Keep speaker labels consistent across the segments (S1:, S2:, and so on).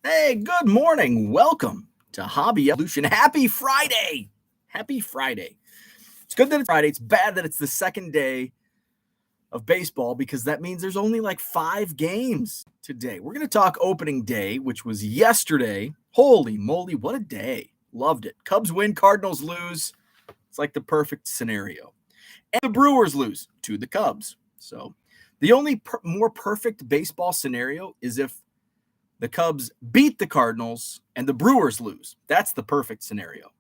S1: Hey, good morning. Welcome to Hobby Evolution. Happy Friday. Happy Friday. It's good that it's Friday. It's bad that it's the second day of baseball because that means there's only like 5 games today. We're going to talk opening day, which was yesterday. Holy moly, what a day. Loved it. Cubs win, Cardinals lose. It's like the perfect scenario. And the Brewers lose to the Cubs. So the only more perfect baseball scenario is if the Cubs beat the Cardinals and the Brewers lose. That's the perfect scenario.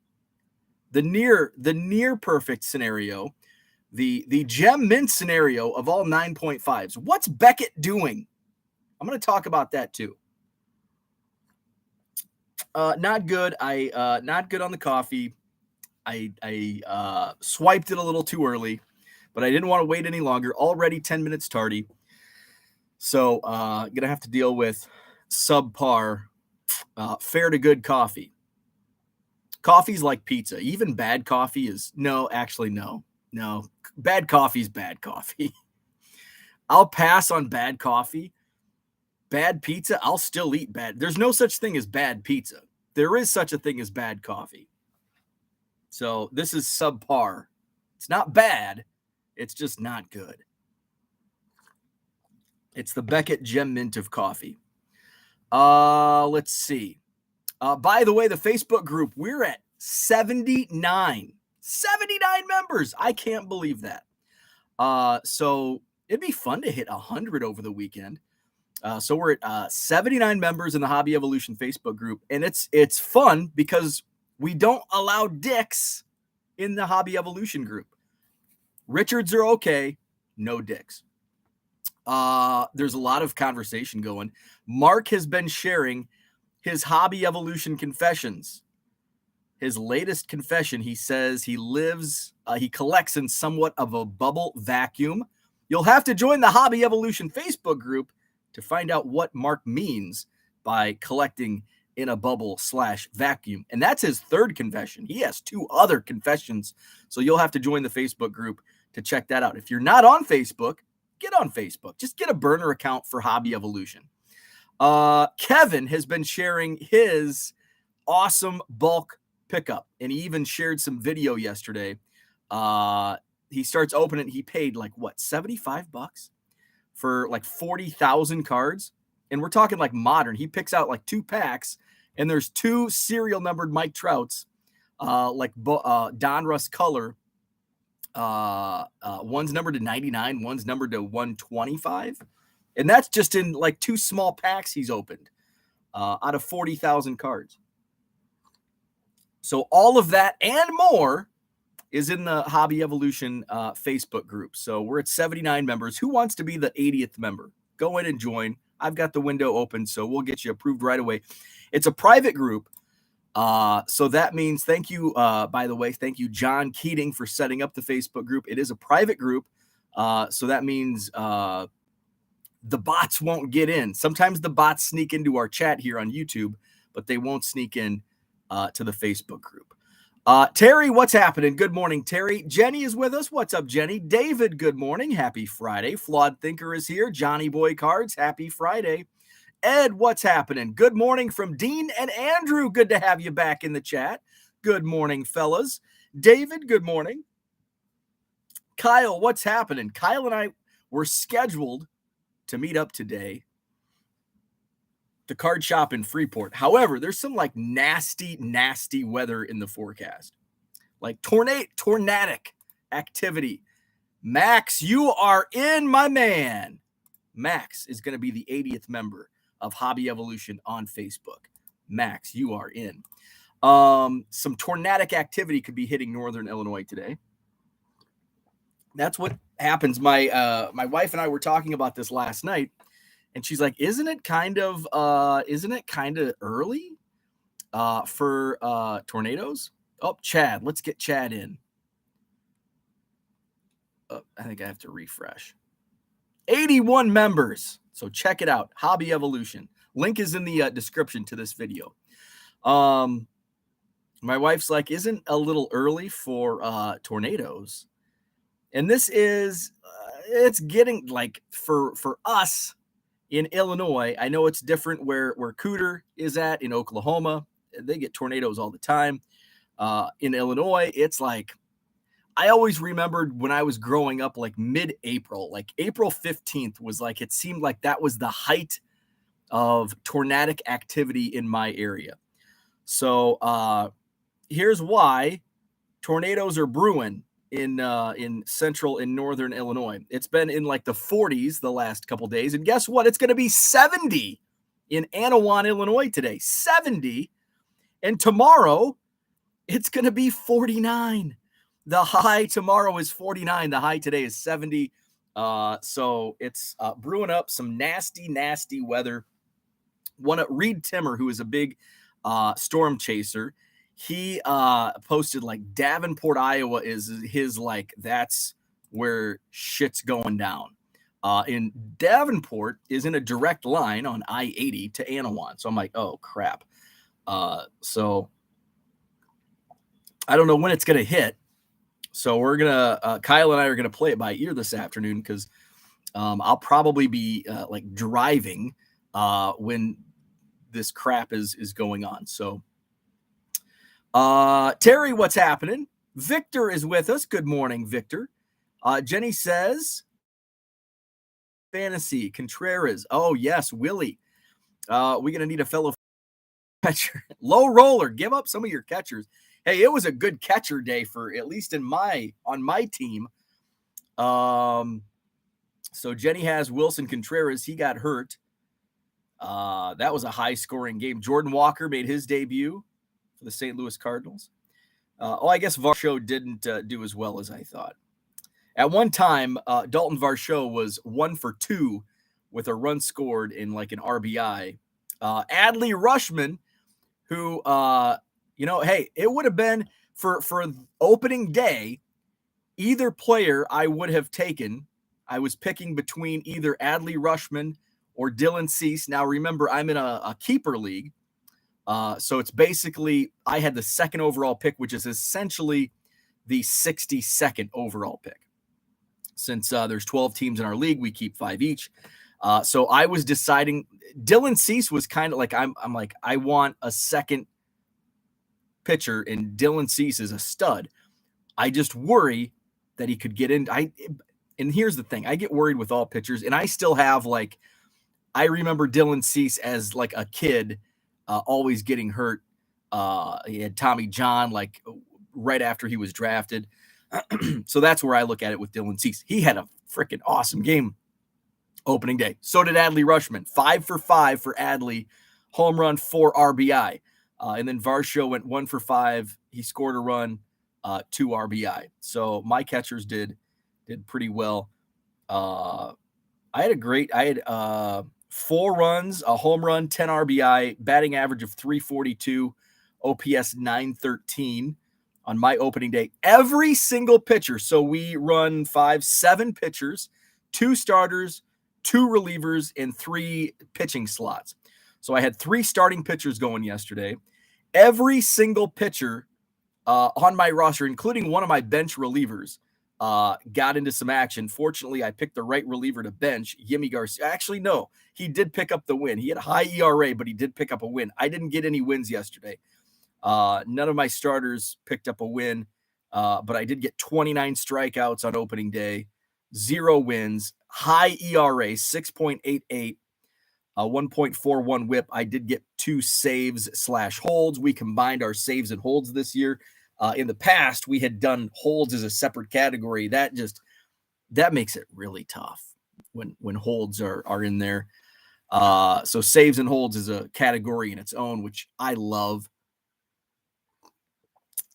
S1: The near perfect scenario, the gem mint scenario of all 9.5s. What's Beckett doing? I'm going to talk about that too. Not good. Not good on the coffee. I swiped it a little too early, but I didn't want to wait any longer. Already 10 minutes tardy. So gonna have to deal with subpar, fair to good coffee. Coffee's like pizza. Even bad coffee is no. Bad coffee's bad coffee. I'll pass on bad coffee. Bad pizza, I'll still eat bad. There's no such thing as bad pizza. There is such a thing as bad coffee. So this is subpar. It's not bad. It's just not good. It's the Beckett Gem Mint of coffee. Let's see. By the way, the Facebook group, we're at 79 members. I can't believe that. So it'd be fun to hit 100 over the weekend. So we're at 79 members in the Hobby Evolution Facebook group, and it's fun because we don't allow dicks in the Hobby Evolution group. Richards are okay, no dicks. There's a lot of conversation going. Mark has been sharing his Hobby Evolution confessions. His latest confession, he says he collects in somewhat of a bubble vacuum. You'll have to join the Hobby Evolution Facebook group to find out what Mark means by collecting in a bubble/vacuum. And that's his third confession. He has 2 other confessions. So you'll have to join the Facebook group to check that out. If you're not on Facebook, get on Facebook. Just get a burner account for Hobby Evolution. Kevin has been sharing his awesome bulk pickup, and he even shared some video yesterday. He starts opening. He paid like what, $75 for like 40,000 cards, and we're talking like modern. He picks out like 2 packs, and there's 2 serial numbered Mike Trouts, like Donruss color. One's numbered to 99, one's numbered to 125. And that's just in like 2 small packs he's opened out of 40,000 cards. So all of that and more is in the Hobby Evolution Facebook group. So we're at 79 members. Who wants to be the 80th member? Go in and join. I've got the window open, so we'll get you approved right away. It's a private group. So that means, thank you, by the way, thank you, John Keating, for setting up the Facebook group. It is a private group. So that means the bots won't get in. Sometimes the bots sneak into our chat here on YouTube, but they won't sneak in to the Facebook group. Terry, what's happening? Good morning, Terry. Jenny is with us. What's up, Jenny? David, good morning. Happy Friday. Flawed Thinker is here. Johnny Boy Cards, happy Friday. Ed, what's happening? Good morning from Dean and Andrew. Good to have you back in the chat. Good morning, fellas. David, good morning. Kyle, what's happening? Kyle and I were scheduled to meet up today, the card shop in Freeport. However, there's some like nasty weather in the forecast, like tornadic activity. Max, you are in, my man. Max is going to be the 80th member of Hobby Evolution on Facebook. Max, you are in. Some tornadic activity could be hitting northern Illinois today. That's what happens. My wife and I were talking about this last night, and she's like, isn't it kind of early for tornadoes? Oh, Chad, let's get Chad in. I think I have to refresh. 81 members. So check it out. Hobby Evolution. Link is in the description to this video. My wife's like, isn't a little early for tornadoes? And this is, it's getting like for us in Illinois, I know it's different where Cooter is at in Oklahoma. They get tornadoes all the time. In Illinois, it's like, I always remembered when I was growing up, like mid-April, like April 15th was like, it seemed like that was the height of tornadic activity in my area. So here's why tornadoes are brewing in central and northern Illinois. It's been in like the 40s the last couple days. And guess what? It's going to be 70 in Anawan, Illinois today. 70. And tomorrow, it's going to be 49. The high tomorrow is 49. The high today is 70. So it's brewing up some nasty, nasty weather. Reed Timmer, who is a big storm chaser, he posted like Davenport, Iowa is his, like, that's where shit's going down. In Davenport is in a direct line on I-80 to Anawan. So I'm like, oh crap. So I don't know when it's going to hit. So we're going to, Kyle and I are going to play it by ear this afternoon, because I'll probably be like driving when this crap is going on. So Terry, what's happening? Victor is with us. Good morning, Victor. Jenny says fantasy Contreras. Oh yes, Willie. We're gonna need a fellow catcher. Low roller. Give up some of your catchers. Hey, it was a good catcher day for, at least on my team. So Jenny has Wilson Contreras. He got hurt. That was a high scoring game. Jordan Walker made his debut for the St. Louis Cardinals. I guess Varsho didn't do as well as I thought. At one time, Dalton Varsho was 1 for 2 with a run scored in like an RBI. Adley Rutschman, who, hey, it would have been for opening day, either player I would have taken. I was picking between either Adley Rutschman or Dylan Cease. Now, remember, I'm in a keeper league. So it's basically, I had the second overall pick, which is essentially the 62nd overall pick. Since there's 12 teams in our league, we keep 5 each. So I was deciding, Dylan Cease was kind of like, I'm like, I want a second pitcher, and Dylan Cease is a stud. I just worry that he could get in. And here's the thing, I get worried with all pitchers, and I still have, like, I remember Dylan Cease as like a kid, always getting hurt. He had Tommy John like right after he was drafted. So that's where I look at it with Dylan Cease. He had a freaking awesome game opening day. So did Adley Rutschman. 5 for 5 for Adley. Home run, 4 RBI. And then Varsho went 1 for 5. He scored a run, 2 RBI. So my catchers did pretty well. I had 4 runs, a home run, 10 RBI, batting average of 342, OPS 913 on my opening day. Every single pitcher. So we run 7 pitchers, 2 starters, 2 relievers, and 3 pitching slots. So I had 3 starting pitchers going yesterday. Every single pitcher on my roster, including one of my bench relievers, got into some action. Fortunately, I picked the right reliever to bench, Yimi Garcia. Actually, no, he did pick up the win. He had a high ERA, but he did pick up a win. I didn't get any wins yesterday. None of my starters picked up a win, but I did get 29 strikeouts on opening day, 0 wins, high ERA, 6.88, 1.41 whip. I did get 2 saves/holds. We combined our saves and holds this year. In the past, we had done holds as a separate category. That makes it really tough when holds are in there. So saves and holds is a category in its own, which I love.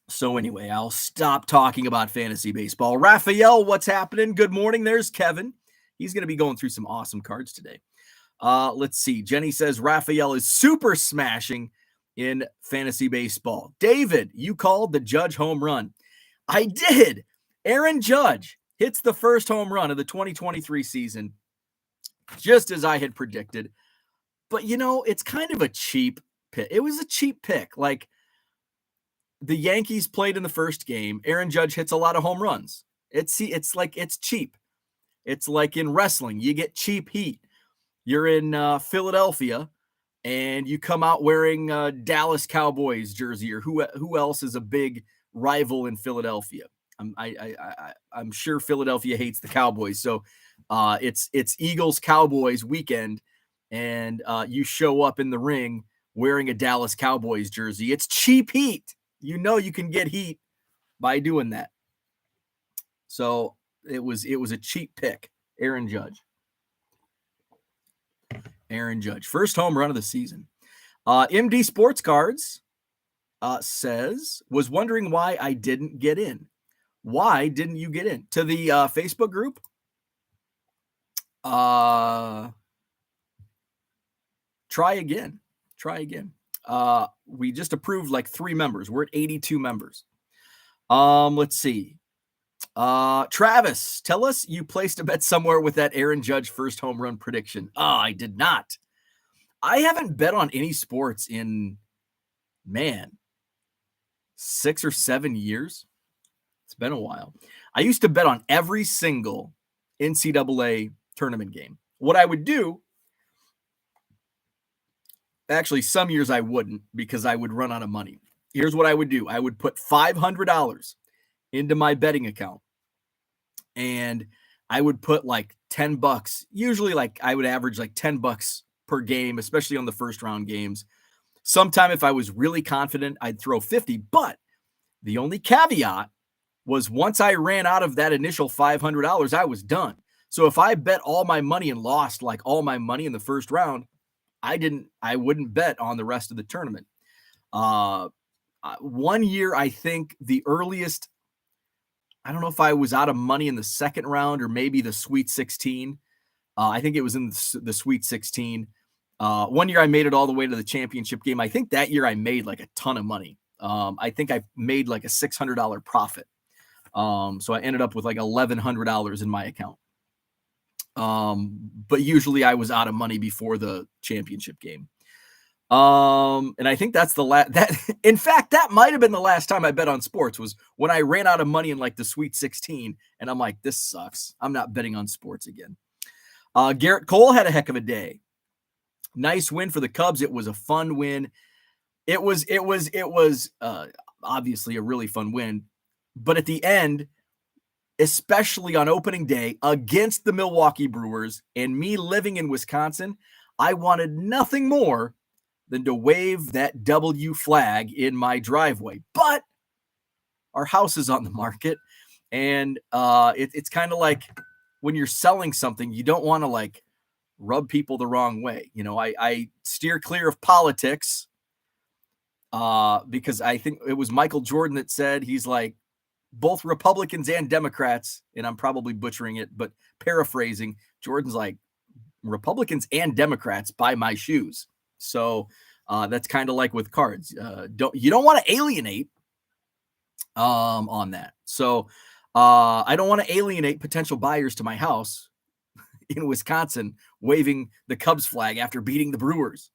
S1: So anyway, I'll stop talking about fantasy baseball. Raphael, what's happening? Good morning. There's Kevin. He's going to be going through some awesome cards today. Let's see. Jenny says Raphael is super smashing in fantasy baseball. David, you called the Judge home run. I did. Aaron Judge hits the first home run of the 2023 season, just as I had predicted. But, it's kind of a cheap pick. It was a cheap pick. Like, the Yankees played in the first game. Aaron Judge hits a lot of home runs. It's cheap. It's like in wrestling, you get cheap heat. you're in Philadelphia, and you come out wearing a Dallas Cowboys jersey, or who else is a big rival in Philadelphia? I'm sure Philadelphia hates the Cowboys, so it's Eagles Cowboys weekend, and you show up in the ring wearing a Dallas Cowboys jersey. It's cheap heat. You know you can get heat by doing that. So it was a cheap pick. Aaron Judge. First home run of the season. MD Sports Cards says, was wondering why I didn't get in. Why didn't you get in? To the Facebook group? Try again. We just approved like 3 members. We're at 82 members. Let's see. Travis, tell us you placed a bet somewhere with that Aaron Judge first home run prediction. I did not. I haven't bet on any sports in, 6 or 7 years. It's been a while. I used to bet on every single NCAA tournament game. What I would do, actually, some years I wouldn't, because I would run out of money. Here's what I would do. I would put $500 into my betting account, and I would put like $10. Usually, like, I would average like $10 per game, especially on the first round games. Sometime if I was really confident, I'd throw 50, but the only caveat was once I ran out of that initial $500, I was done. So if I bet all my money and lost like all my money in the first round, I wouldn't bet on the rest of the tournament. 1 year, I think the earliest, I don't know if I was out of money in the second round or maybe the Sweet 16. I think it was in the Sweet 16. 1 year I made it all the way to the championship game. I think that year I made like a ton of money. I think I made like a $600 profit. So I ended up with like $1,100 in my account. But usually I was out of money before the championship game. And I think that's in fact, that might've been the last time I bet on sports, was when I ran out of money in like the Sweet 16. And I'm like, this sucks. I'm not betting on sports again. Garrett Cole had a heck of a day. Nice win for the Cubs. It was a fun win. It was obviously a really fun win, but at the end, especially on opening day against the Milwaukee Brewers, and me living in Wisconsin, I wanted nothing more than to wave that W flag in my driveway. But our house is on the market, and it's kind of like when you're selling something, you don't want to like rub people the wrong way. You know, I steer clear of politics because I think it was Michael Jordan that said, he's like, both Republicans and Democrats, and I'm probably butchering it, but paraphrasing, Jordan's like, Republicans and Democrats buy my shoes. So that's kind of like with cards. You don't want to alienate on that. So I don't want to alienate potential buyers to my house in Wisconsin waving the Cubs flag after beating the Brewers.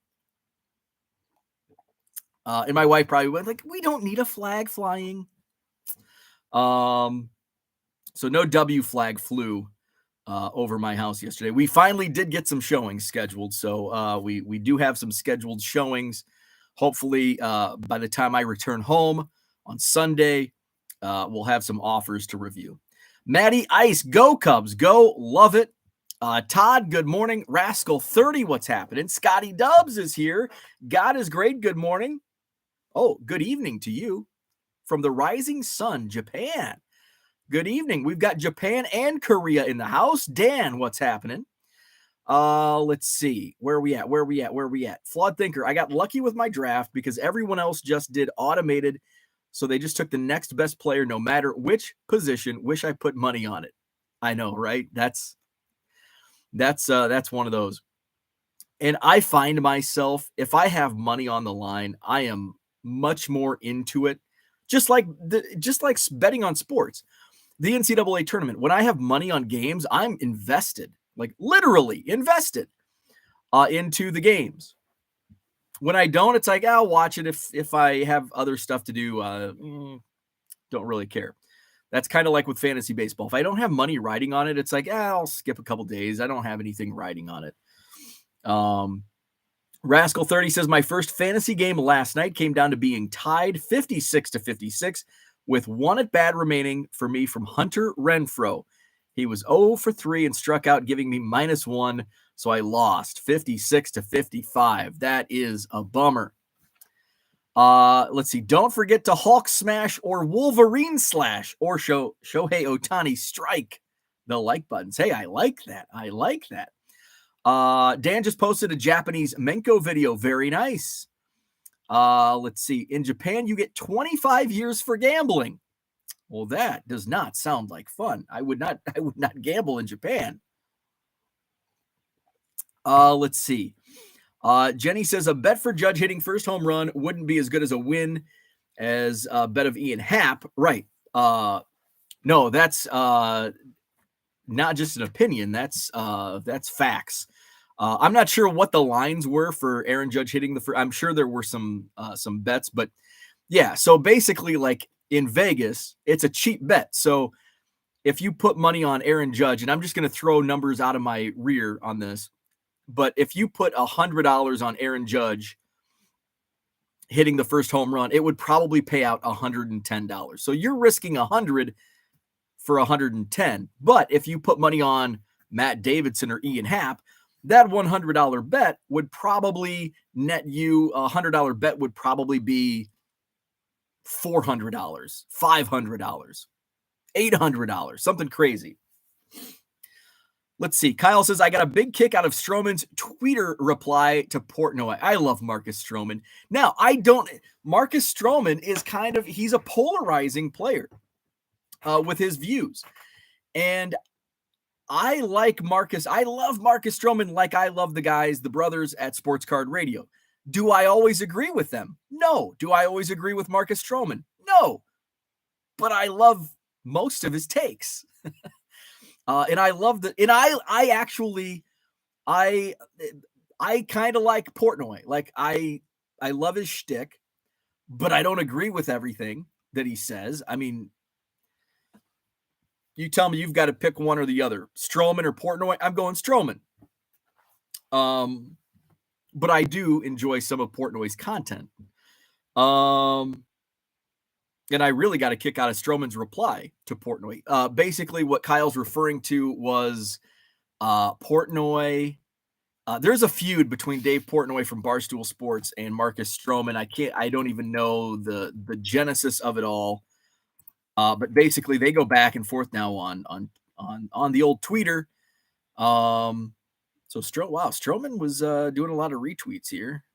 S1: And my wife probably went like, we don't need a flag flying. So no W flag flew over my house yesterday. We finally did get some showings scheduled. So we do have some scheduled showings. Hopefully by the time I return home on Sunday, we'll have some offers to review. Maddie Ice, go Cubs, go, love it. Todd, good morning. Rascal 30, what's happening? Scotty Dubs is here. God is great. Good morning. Oh, good evening to you from the Rising Sun, Japan. Good evening. We've got Japan and Korea in the house. Dan, what's happening? Let's see. Where are we at? Flawed Thinker. I got lucky with my draft because everyone else just did automated. So they just took the next best player, no matter which position. Wish I put money on it. I know, right? That's one of those. And I find myself, if I have money on the line, I am much more into it. Just like betting on sports, the NCAA tournament. When I have money on games, I'm invested, like literally invested into the games. When I don't, it's like, I'll watch it if I have other stuff to do. Don't really care. That's kind of like with fantasy baseball. If I don't have money riding on it, it's like, I'll skip a couple days. I don't have anything riding on it. Rascal 30 says, my first fantasy game last night came down to being tied 56-56 with one at bat remaining for me from Hunter Renfroe. He was 0 for 3 and struck out, giving me -1, so I lost 56-55. That is a bummer. Let's see. Don't forget to Hulk smash or Wolverine slash or Shohei Ohtani strike the like buttons. Hey, I like that. I like that. Dan just posted a Japanese Menko video. Very nice. Let's see. In Japan, you get 25 years for gambling. Well, that does not sound like fun. I would not gamble in Japan. Let's see. Jenny says a bet for Judge hitting first home run wouldn't be as good as a win as a bet of Ian Happ. Right. No, that's not just an opinion. That's facts. I'm not sure what the lines were for Aaron Judge hitting the first. I'm sure there were some bets, but yeah. So basically, like in Vegas, it's a cheap bet. So if you put money on Aaron Judge, and I'm just going to throw numbers out of my rear on this, but if you put $100 on Aaron Judge hitting the first home run, it would probably pay out $110. So you're risking $100 for $110. But if you put money on Matt Davidson or Ian Happ, that $100 bet would probably net you $100 bet would probably be $400, $500, $800, something crazy. Let's see. Kyle says, I got a big kick out of Stroman's tweeter reply to Portnoy. I love Marcus Stroman. Now, Marcus Stroman is he's a polarizing player with his views. And I like Marcus. I love Marcus Stroman like I love the brothers at Sports Card Radio. Do I always agree with them? No. Do I always agree with Marcus Stroman? No. But I love most of his takes. And I love I kind of like Portnoy. Like I love his shtick, but I don't agree with everything that he says. I mean, you tell me you've got to pick one or the other, Stroman or Portnoy. I'm going Stroman. But I do enjoy some of Portnoy's content. And I really got a kick out of Stroman's reply to Portnoy. Basically, what Kyle's referring to was Portnoy. There's a feud between Dave Portnoy from Barstool Sports and Marcus Stroman. I don't even know the genesis of it all. But basically, they go back and forth now on the old tweeter. So Stroman was doing a lot of retweets here.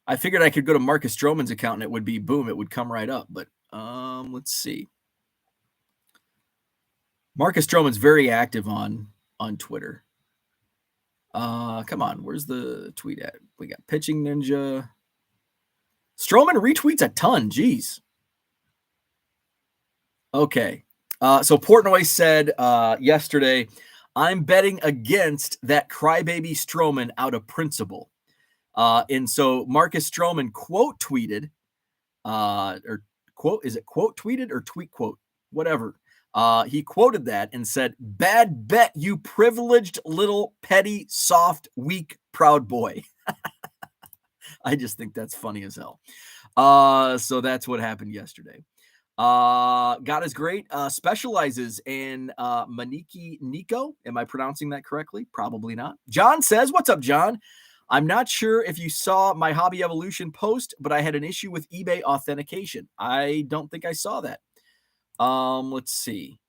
S1: I figured I could go to Marcus Stroman's account and it would be boom, it would come right up. But let's see. Marcus Stroman's very active on Twitter. Come on, where's the tweet at? We got Pitching Ninja. Stroman retweets a ton. Jeez. Okay. So Portnoy said yesterday, I'm betting against that crybaby Stroman out of principle. And so Marcus Stroman quote tweeted, is it quote tweeted or tweet quote? Whatever. He quoted that and said, bad bet, you privileged little petty, soft, weak, proud boy. I just think that's funny as hell. So that's what happened yesterday. God is great. Specializes in Maniki Nico. Am I pronouncing that correctly? Probably not. John says, what's up, John? I'm not sure if you saw my Hobby Evolution post, but I had an issue with eBay authentication. I don't think I saw that. Let's see.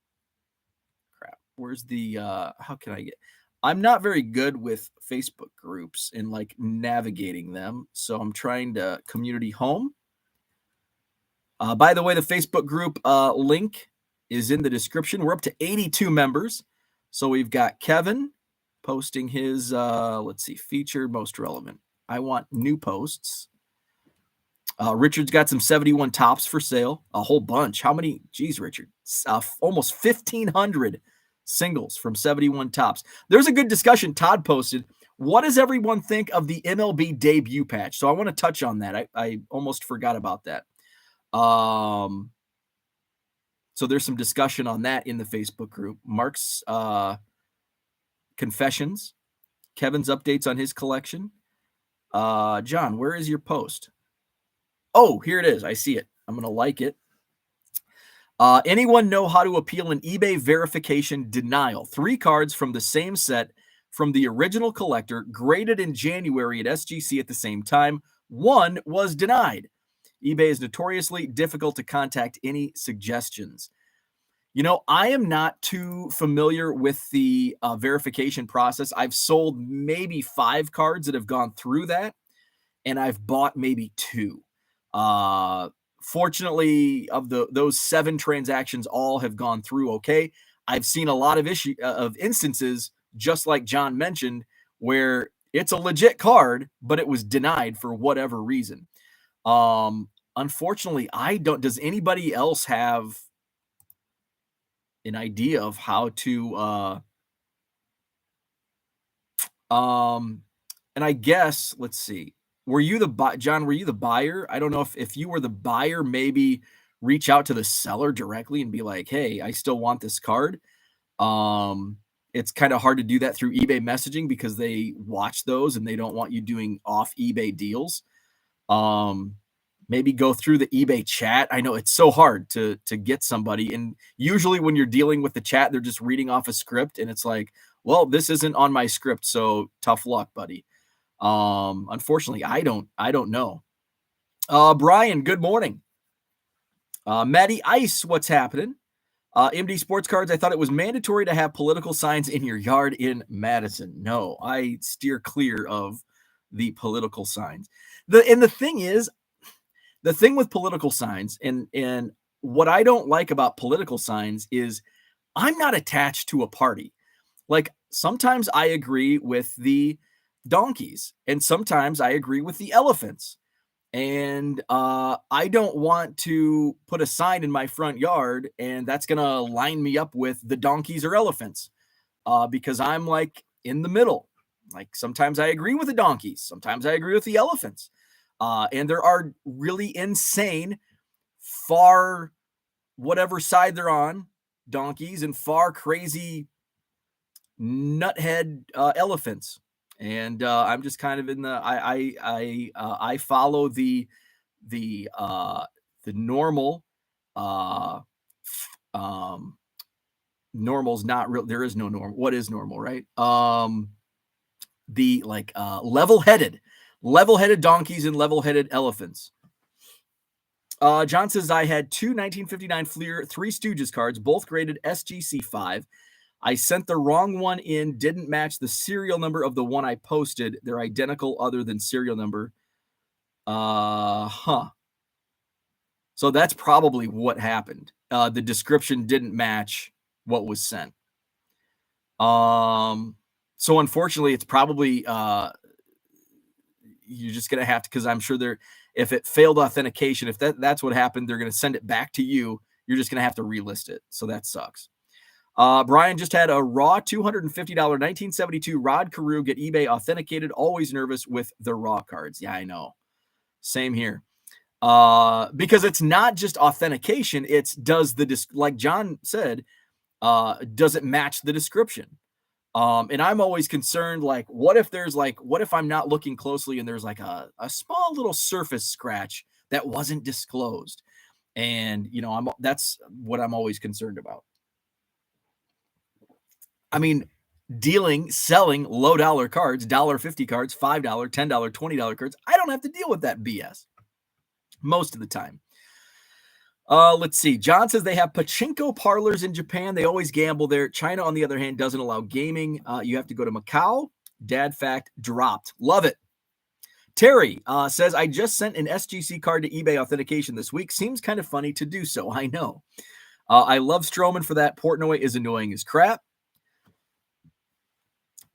S1: Crap. Where's the, how can I get, I'm not very good with Facebook groups and like navigating them. So I'm trying to community home. By the way, the Facebook group link is in the description. We're up to 82 members. So we've got Kevin posting his, let's see, featured most relevant. I want new posts. Richard's got some 71 tops for sale, a whole bunch. How many? Geez, Richard, almost 1,500 singles from 71 tops. There's a good discussion Todd posted. What does everyone think of the MLB debut patch? So I want to touch on that. I almost forgot about that. So there's some discussion on that in the Facebook group. Mark's confessions Kevin's updates on his collection. John, where is your post? Oh, here it is. I see it. I'm going to like it. Anyone know how to appeal an eBay verification denial? 3 cards from the same set from the original collector, graded in January at SGC at the same time. 1 was denied. eBay is notoriously difficult to contact. Any suggestions? I am not too familiar with the verification process. I've sold maybe 5 cards that have gone through that, and I've bought maybe 2. Fortunately, of those 7 transactions, all have gone through okay. I've seen a lot of instances, just like John mentioned, where it's a legit card, but it was denied for whatever reason. Unfortunately, I don't. Does anybody else have an idea of how to and I guess, let's see, John, were you the buyer? I don't know if you were the buyer, maybe reach out to the seller directly and be like, hey, I still want this card. It's kind of hard to do that through eBay messaging because they watch those and they don't want you doing off eBay deals. Maybe go through the eBay chat. I know it's so hard to get somebody. And usually when you're dealing with the chat, they're just reading off a script. And it's like, well, this isn't on my script. So tough luck, buddy. Unfortunately, I don't know. Brian, good morning. Matty Ice, what's happening? MD Sports Cards, I thought it was mandatory to have political signs in your yard in Madison. No, I steer clear of the political signs. The thing is, the thing with political signs and what I don't like about political signs is I'm not attached to a party. Like sometimes I agree with the donkeys and sometimes I agree with the elephants. And I don't want to put a sign in my front yard and that's going to line me up with the donkeys or elephants because I'm like in the middle. Like sometimes I agree with the donkeys. Sometimes I agree with the elephants. And there are really insane, far, whatever side they're on, donkeys and far crazy nuthead elephants. And I'm just kind of in the I follow the normal normal's not real. There is no normal. What is normal, right? The like level-headed donkeys and level-headed elephants. John says I had 2 1959 Fleer 3 Stooges cards, both graded SGC 5. I sent the wrong one in, didn't match the serial number of the one I posted. They're identical other than serial number. So that's probably what happened. The description didn't match what was sent. So unfortunately, it's probably you're just going to have to, because I'm sure if it failed authentication, if that's what happened, they're going to send it back to you. You're just going to have to relist it. So that sucks. Brian just had a raw $250 1972 Rod Carew get eBay authenticated. Always nervous with the raw cards. Yeah, I know. Same here. Because it's not just authentication. It's like John said, does it match the description? And I'm always concerned, like, what if I'm not looking closely and there's like a small little surface scratch that wasn't disclosed? And, that's what I'm always concerned about. I mean, selling low dollar cards, $1.50 cards, $5, $10, $20 cards. I don't have to deal with that BS most of the time. Let's see. John says they have pachinko parlors in Japan. They always gamble there. China, on the other hand, doesn't allow gaming. You have to go to Macau. Dad fact dropped. Love it. Terry says, I just sent an SGC card to eBay authentication this week. Seems kind of funny to do so. I know. I love Stroman for that. Portnoy is annoying as crap.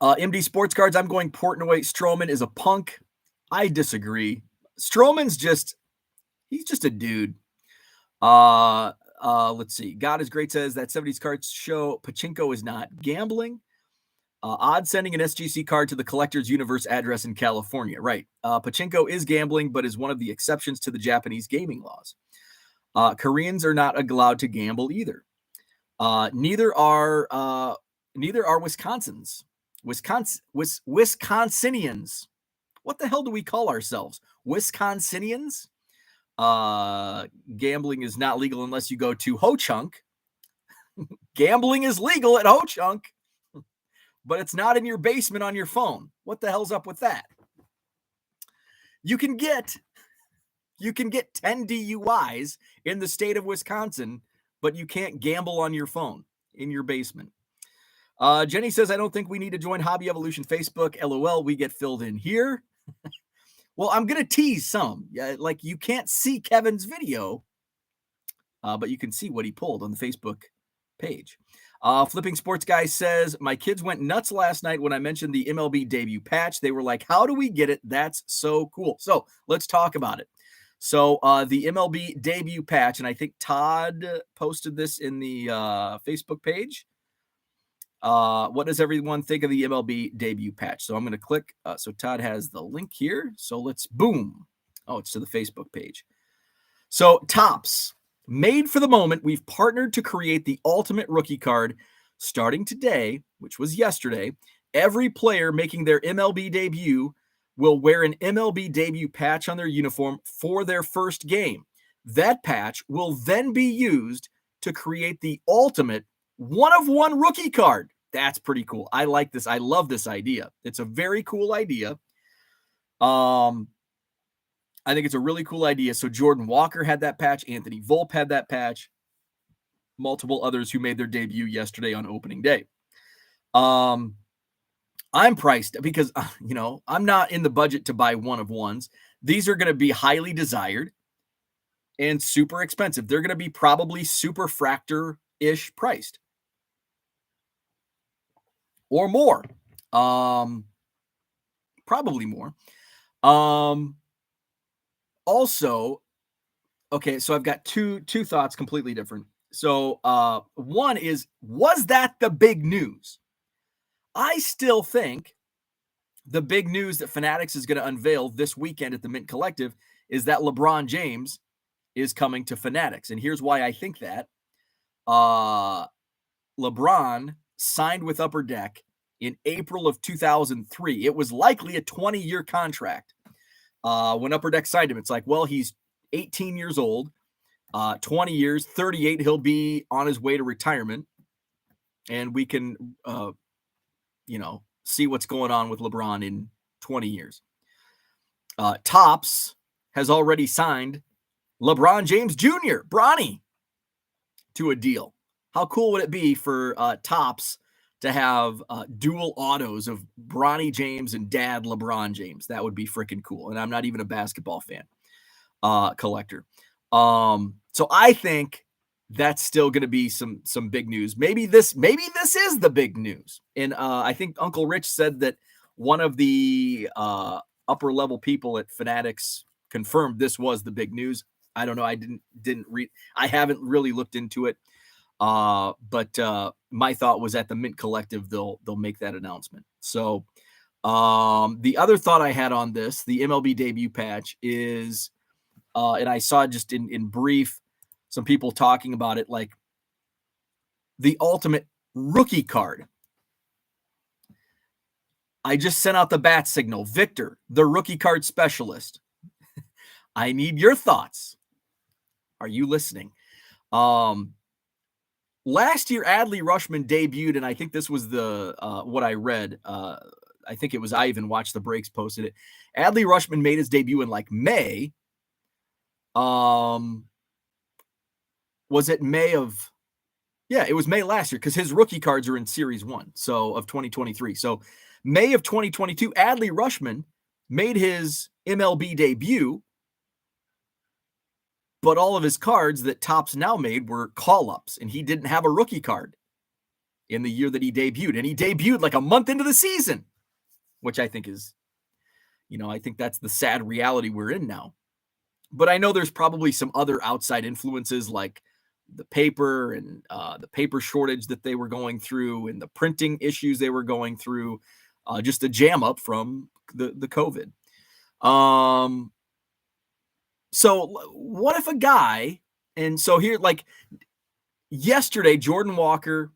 S1: MD Sports Cards, I'm going Portnoy. Stroman is a punk. I disagree. Stroman's he's just a dude. Let's see. God is Great says that 70s cards show pachinko is not gambling. Odd sending an SGC card to the Collector's Universe address in California. Right. Pachinko is gambling, but is one of the exceptions to the Japanese gaming laws. Koreans are not allowed to gamble either. Neither are Wisconsins. Wisconsinians. What the hell do we call ourselves? Wisconsinians? Gambling is not legal unless you go to Ho-Chunk. Gambling is legal at Ho-Chunk, but it's not in your basement on your phone. What the hell's up with that? You can get 10 DUIs in the state of Wisconsin, but you can't gamble on your phone in your basement. Jenny says, I don't think we need to join Hobby Evolution Facebook. LOL, we get filled in here. Well, I'm going to tease some. Like, you can't see Kevin's video, but you can see what he pulled on the Facebook page. Flipping Sports Guy says, my kids went nuts last night when I mentioned the MLB debut patch. They were like, how do we get it? That's so cool. So let's talk about it. So the MLB debut patch, and I think Todd posted this in the Facebook page. What does everyone think of the MLB debut patch? So I'm going to click. So Todd has the link here. So let's boom. Oh, it's to the Facebook page. So Topps, made for the moment, we've partnered to create the ultimate rookie card starting today, which was yesterday. Every player making their MLB debut will wear an MLB debut patch on their uniform for their first game. That patch will then be used to create the ultimate one-of-one rookie card. That's pretty cool. I like this. I love this idea. It's a very cool idea. I think it's a really cool idea. So Jordan Walker had that patch. Anthony Volpe had that patch. Multiple others who made their debut yesterday on opening day. I'm priced because, I'm not in the budget to buy one-of-ones. These are going to be highly desired and super expensive. They're going to be probably super fractor-ish priced. Or more. Probably more. Also, okay, so I've got two thoughts completely different. So one is, was that the big news? I still think the big news that Fanatics is going to unveil this weekend at the Mint Collective is that LeBron James is coming to Fanatics. And here's why I think that. LeBron signed with Upper Deck in April of 2003. It was likely a 20-year contract. When Upper Deck signed him, it's like, well, he's 18 years old, 20 years, 38, he'll be on his way to retirement. And we can, see what's going on with LeBron in 20 years. Topps has already signed LeBron James Jr., Bronny, to a deal. How cool would it be for Topps to have dual autos of Bronny James and Dad LeBron James? That would be freaking cool. And I'm not even a basketball fan collector. So I think that's still going to be some big news. Maybe this is the big news. And I think Uncle Rich said that one of the upper level people at Fanatics confirmed this was the big news. I don't know. I didn't read. I haven't really looked into it. But my thought was at the Mint Collective, they'll make that announcement. So the other thought I had on this, the MLB debut patch is, and I saw just in brief, some people talking about it, like the ultimate rookie card. I just sent out the bat signal. Victor, the rookie card specialist. I need your thoughts. Are you listening? Last year, Adley Rutschman debuted, and I think this was the what I read. I think it was Ivan Watch the Breaks posted it. Adley Rutschman made his debut in like May. Was it May of? Yeah, it was May last year because his rookie cards are in Series 1, so of 2023. So May of 2022, Adley Rutschman made his MLB debut, but all of his cards that Topps now made were call-ups, and he didn't have a rookie card in the year that he debuted. And he debuted like a month into the season, which I think is, I think that's the sad reality we're in now. But I know there's probably some other outside influences like the paper and the paper shortage that they were going through and the printing issues they were going through, just a jam up from the COVID. So what if a guy, and so here, like yesterday, Jordan Walker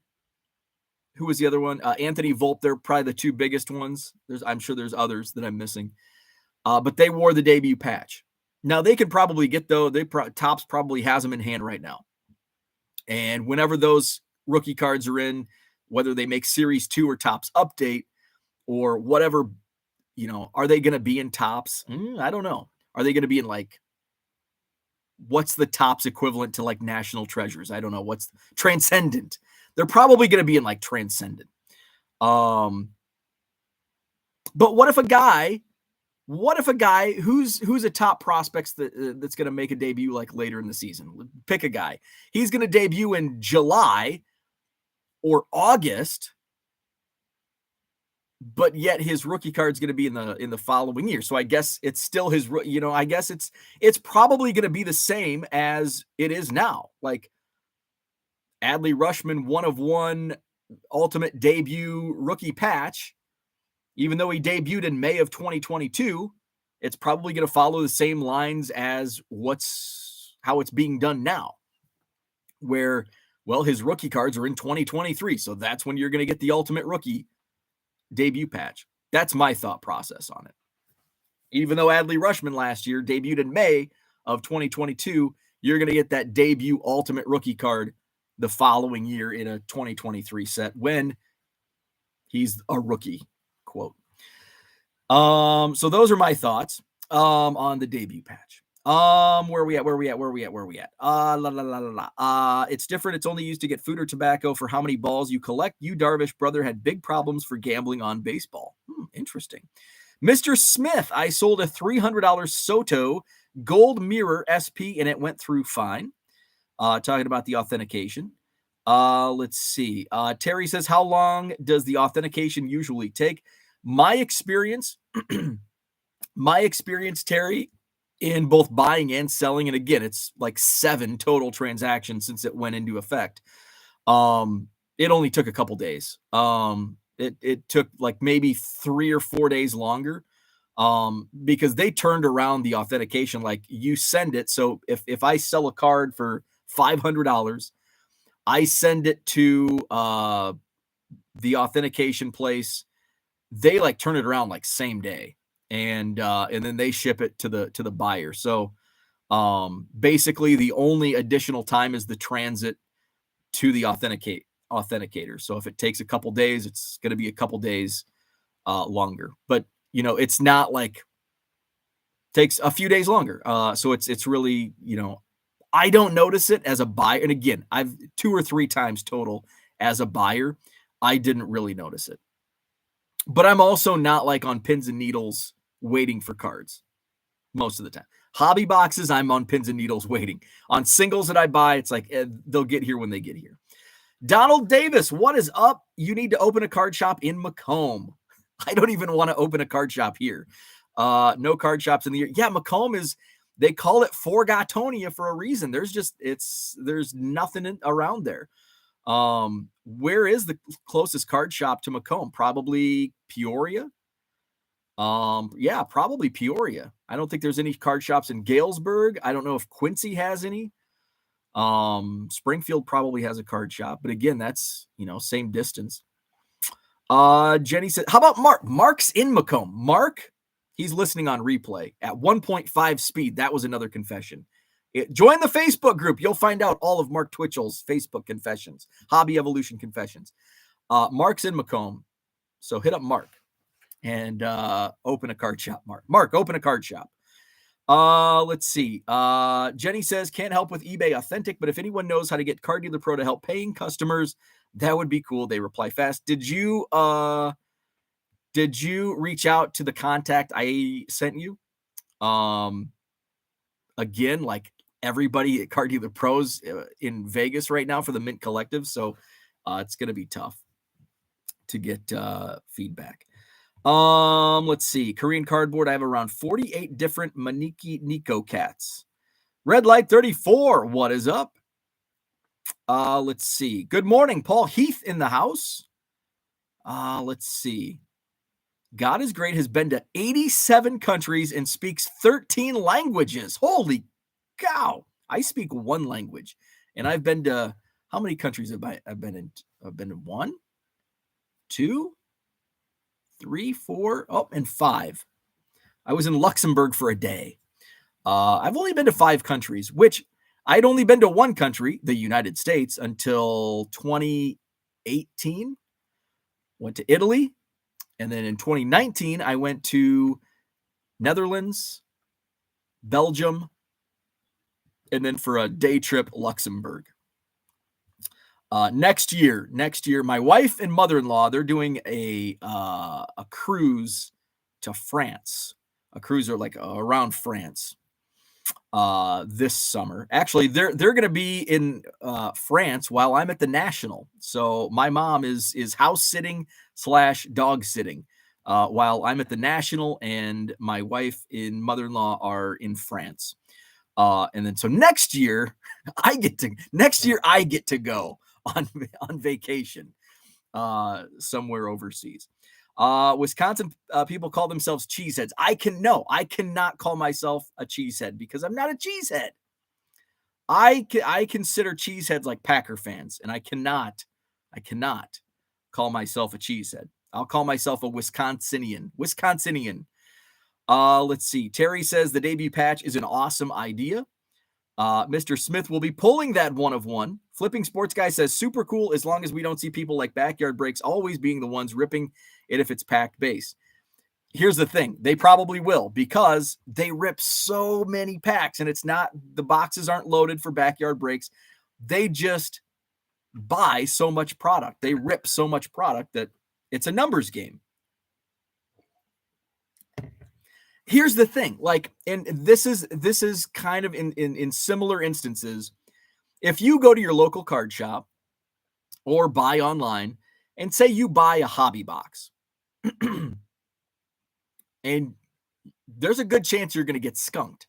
S1: who was the other one? Anthony Volpe. They're probably the two biggest ones. I'm sure there's others that I'm missing. But they wore the debut patch. Now they could probably get though. Topps probably has them in hand right now. And whenever those rookie cards are in, whether they make Series 2 or Topps Update or whatever, are they going to be in Topps? I don't know. Are they going to be in like, what's the Topps equivalent to like National Treasures? I don't know. What's Transcendent? They're probably going to be in like Transcendent. But what if a guy who's a top prospect that's going to make a debut like later in the season? Pick a guy. He's going to debut in July or August, but yet his rookie card's going to be in the following year. So I guess it's still his, I guess it's probably going to be the same as it is now. Like Adley Rutschman, 1/1 ultimate debut rookie patch. Even though he debuted in May of 2022, it's probably going to follow the same lines as how it's being done now, where, well, his rookie cards are in 2023. So that's when you're going to get the ultimate rookie debut patch. That's my thought process on it. Even though Adley Rutschman last year debuted in May of 2022, you're going to get that debut ultimate rookie card the following year in a 2023 set when he's a rookie. Quote. So those are my thoughts on the debut patch. Where are we at? It's different. It's only used to get food or tobacco for how many balls you collect. You Darvish brother had big problems for gambling on baseball. Interesting. Mr. Smith, I sold a $300 Soto gold mirror SP and it went through fine. Talking about the authentication. Let's see. Terry says, how long does the authentication usually take? My experience, Terry, in both buying and selling, and again, it's like 7 total transactions since it went into effect. It only took a couple days. It took like maybe 3 or 4 days longer, because they turned around the authentication. Like you send it. So if I sell a card for $500, I send it to the authentication place. They like turn it around like same day, and then they ship it to the buyer. So basically the only additional time is the transit to the authenticator. So if it takes a couple days, it's going to be a couple days longer. But it's not like takes a few days longer. So it's really, I don't notice it as a buyer. And again, I've 2 or 3 times total as a buyer, I didn't really notice it. But I'm also not like on pins and needles waiting for cards most of the time. Hobby boxes, I'm on pins and needles waiting. On singles that I buy, it's like they'll get here when they get here. Donald Davis, what is up? You need to open a card shop in Macomb. I don't even want to open a card shop here. No card shops in the year. Yeah, Macomb they call it Forgatonia for a reason. There's nothing around there. Where is the closest card shop to Macomb? Probably Peoria. Yeah, probably Peoria. I don't think there's any card shops in Galesburg. I don't know if Quincy has any. Springfield probably has a card shop, but again, that's, same distance. Jenny said, how about Mark? Mark's in Macomb. Mark, he's listening on replay at 1.5 speed. That was another confession. Join the Facebook group. You'll find out all of Mark Twitchell's Facebook confessions, Hobby Evolution confessions. Mark's in Macomb. So hit up Mark and open a card shop. Mark, open a card shop. Let's see. Jenny says, can't help with eBay Authentic, but if anyone knows how to get Card Dealer Pro to help paying customers, that would be cool. They reply fast. Did you reach out to the contact I sent you? Again, like everybody at Card Dealer Pros in Vegas right now for the Mint Collective. So it's going to be tough to get feedback. Let's see. Korean cardboard. I have around 48 different Maneki Nico cats. Red Light 34. What is up? Let's see. Good morning, Paul Heath in the house. Let's see. God is Great has been to 87 countries and speaks 13 languages. Holy cow. I speak 1 language, and I've been to, how many countries have I been in? I've been to 1. 2, 3, 4, and 5. I was in Luxembourg for a day. I've only been to 5 countries, which I'd only been to one country, the United States, until 2018. Went to Italy. And then in 2019, I went to Netherlands, Belgium, and then for a day trip, Luxembourg. Next year, my wife and mother-in-law, they're doing a cruise to France. A cruise or like around France this summer. Actually, they're going to be in France while I'm at the National. So my mom is house sitting / dog sitting while I'm at the National, and my wife and mother-in-law are in France. And then so next year I get to go on vacation somewhere overseas. Wisconsin people call themselves cheeseheads. I cannot call myself a cheesehead because I'm not a cheesehead. I consider cheeseheads like Packer fans, and I cannot call myself a cheesehead. I'll call myself a Wisconsinian. Let's see. Terry says the debut patch is an awesome idea. Mr. Smith will be pulling that 1 of 1. Flipping Sports Guy says super cool as long as we don't see people like Backyard Breaks always being the ones ripping it if it's packed base. Here's the thing. They probably will because they rip so many packs, and the boxes aren't loaded for Backyard Breaks. They just buy so much product. They rip so much product that it's a numbers game. Here's the thing, and this is kind of in similar instances. If you go to your local card shop or buy online and say you buy a hobby box and there's a good chance you're going to get skunked.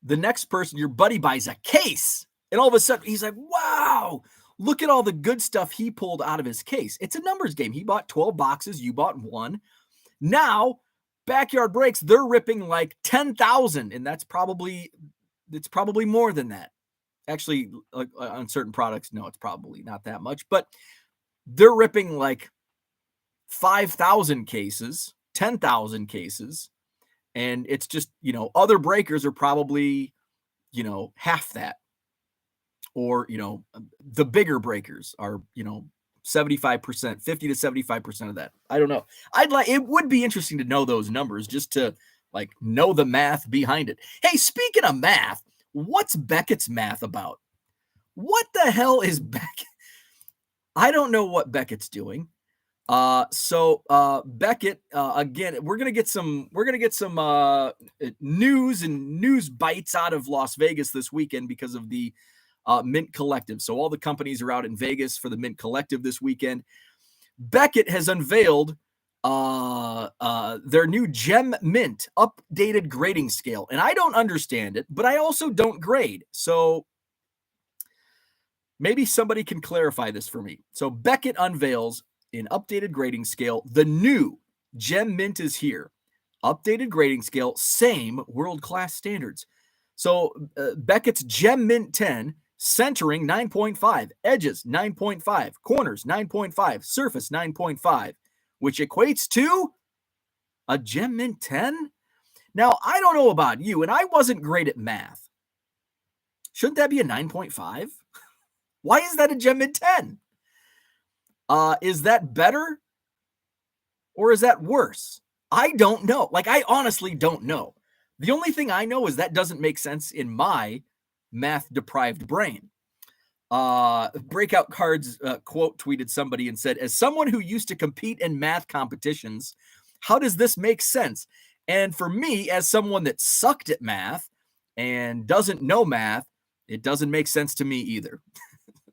S1: The next person, your buddy, buys a case, and all of a sudden he's like, wow, look at all the good stuff he pulled out of his case. It's a numbers game. He bought 12 boxes. You bought 1. Now, Backyard Breaks, they're ripping like 10,000, and it's probably more than that. Actually, like on certain products, no, it's probably not that much, but they're ripping like 5,000 cases, 10,000 cases, and it's just, other breakers are probably, half that, or, the bigger breakers are, 75%, 50 to 75% of that. I don't know. It would be interesting to know those numbers just to know the math behind it. Hey, speaking of math, what's Beckett's math about? What the hell is Beckett? I don't know what Beckett's doing. So Beckett, again, we're going to get some news and news bites out of Las Vegas this weekend because of the Mint Collective. So all the companies are out in Vegas for the Mint Collective this weekend. Beckett has unveiled their new Gem Mint updated grading scale. And I don't understand it, but I also don't grade. So maybe somebody can clarify this for me. So Beckett unveils an updated grading scale. The new Gem Mint is here. Updated grading scale, same world-class standards. So Beckett's Gem Mint 10, centering 9.5, edges 9.5, corners 9.5, surface 9.5, which equates to a Gem Mint 10. Now, I don't know about you, and I wasn't great at math. Shouldn't that be a 9.5? Why is that a Gem Mint 10? Is that better or is that worse? I don't know. I honestly don't know. The only thing I know is that doesn't make sense in my math-deprived brain. Breakout Cards quote tweeted somebody and said, as someone who used to compete in math competitions, how does this make sense? And for me, as someone that sucked at math and doesn't know math, it doesn't make sense to me either.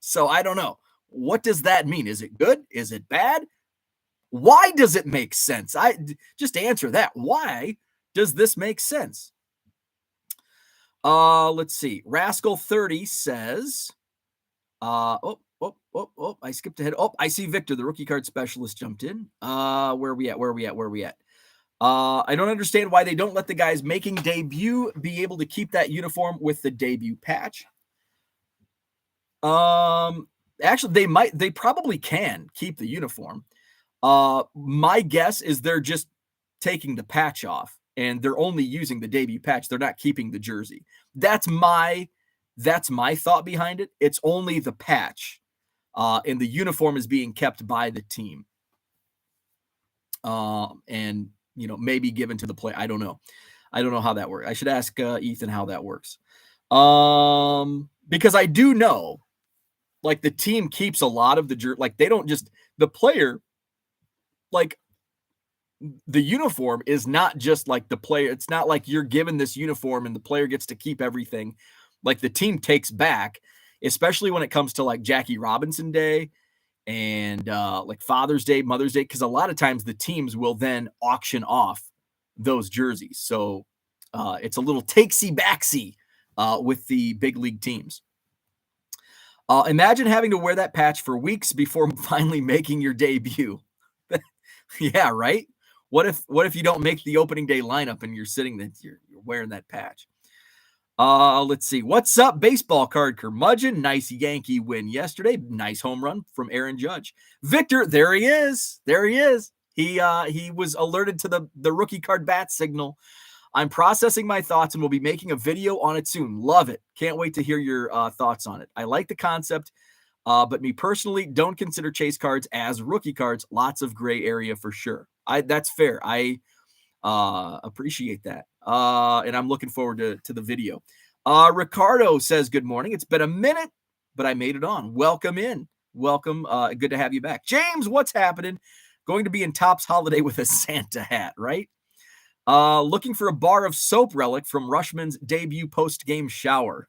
S1: So I don't know. What does that mean? Is it good? Is it bad? Why does it make sense? Just answer that. Why does this make sense? Let's see. Rascal 30 says, I skipped ahead. Oh, I see Victor, the rookie card specialist, jumped in. Where are we at? I don't understand why they don't let the guys making debut be able to keep that uniform with the debut patch. Actually, they probably can keep the uniform. My guess is they're just taking the patch off and they're only using the debut patch. They're not keeping the jersey. That's my thought behind it. It's only the patch, and the uniform is being kept by the team. And maybe given to the player. I don't know how that works. I should ask Ethan how that works. Because I do know, like, the team keeps a lot of the jersey. Like, they don't just the player. Like, the uniform is not just like the player. It's not like you're given this uniform and the player gets to keep everything. Like, the team takes back, especially when it comes to like Jackie Robinson Day and like Father's Day, Mother's Day, because a lot of times the teams will then auction off those jerseys. So it's a little takesy backsy with the big league teams. Imagine having to wear that patch for weeks before finally making your debut. Yeah, right? What if you don't make the opening day lineup and you're sitting there, you're wearing that patch? Let's see. What's up, baseball card curmudgeon? Nice Yankee win yesterday. Nice home run from Aaron Judge. Victor, there he is. He was alerted to the rookie card bat signal. I'm processing my thoughts and will be making a video on it soon. Love it. Can't wait to hear your thoughts on it. I like the concept, but me personally don't consider chase cards as rookie cards. Lots of gray area for sure. That's fair. I appreciate that. And I'm looking forward to the video. Ricardo says, good morning. It's been a minute, but I made it on. Welcome in. Welcome. Good to have you back. James, what's happening? Going to be in Topps Holiday with a Santa hat, right? Looking for a bar of soap relic from Rutschman's debut post-game shower.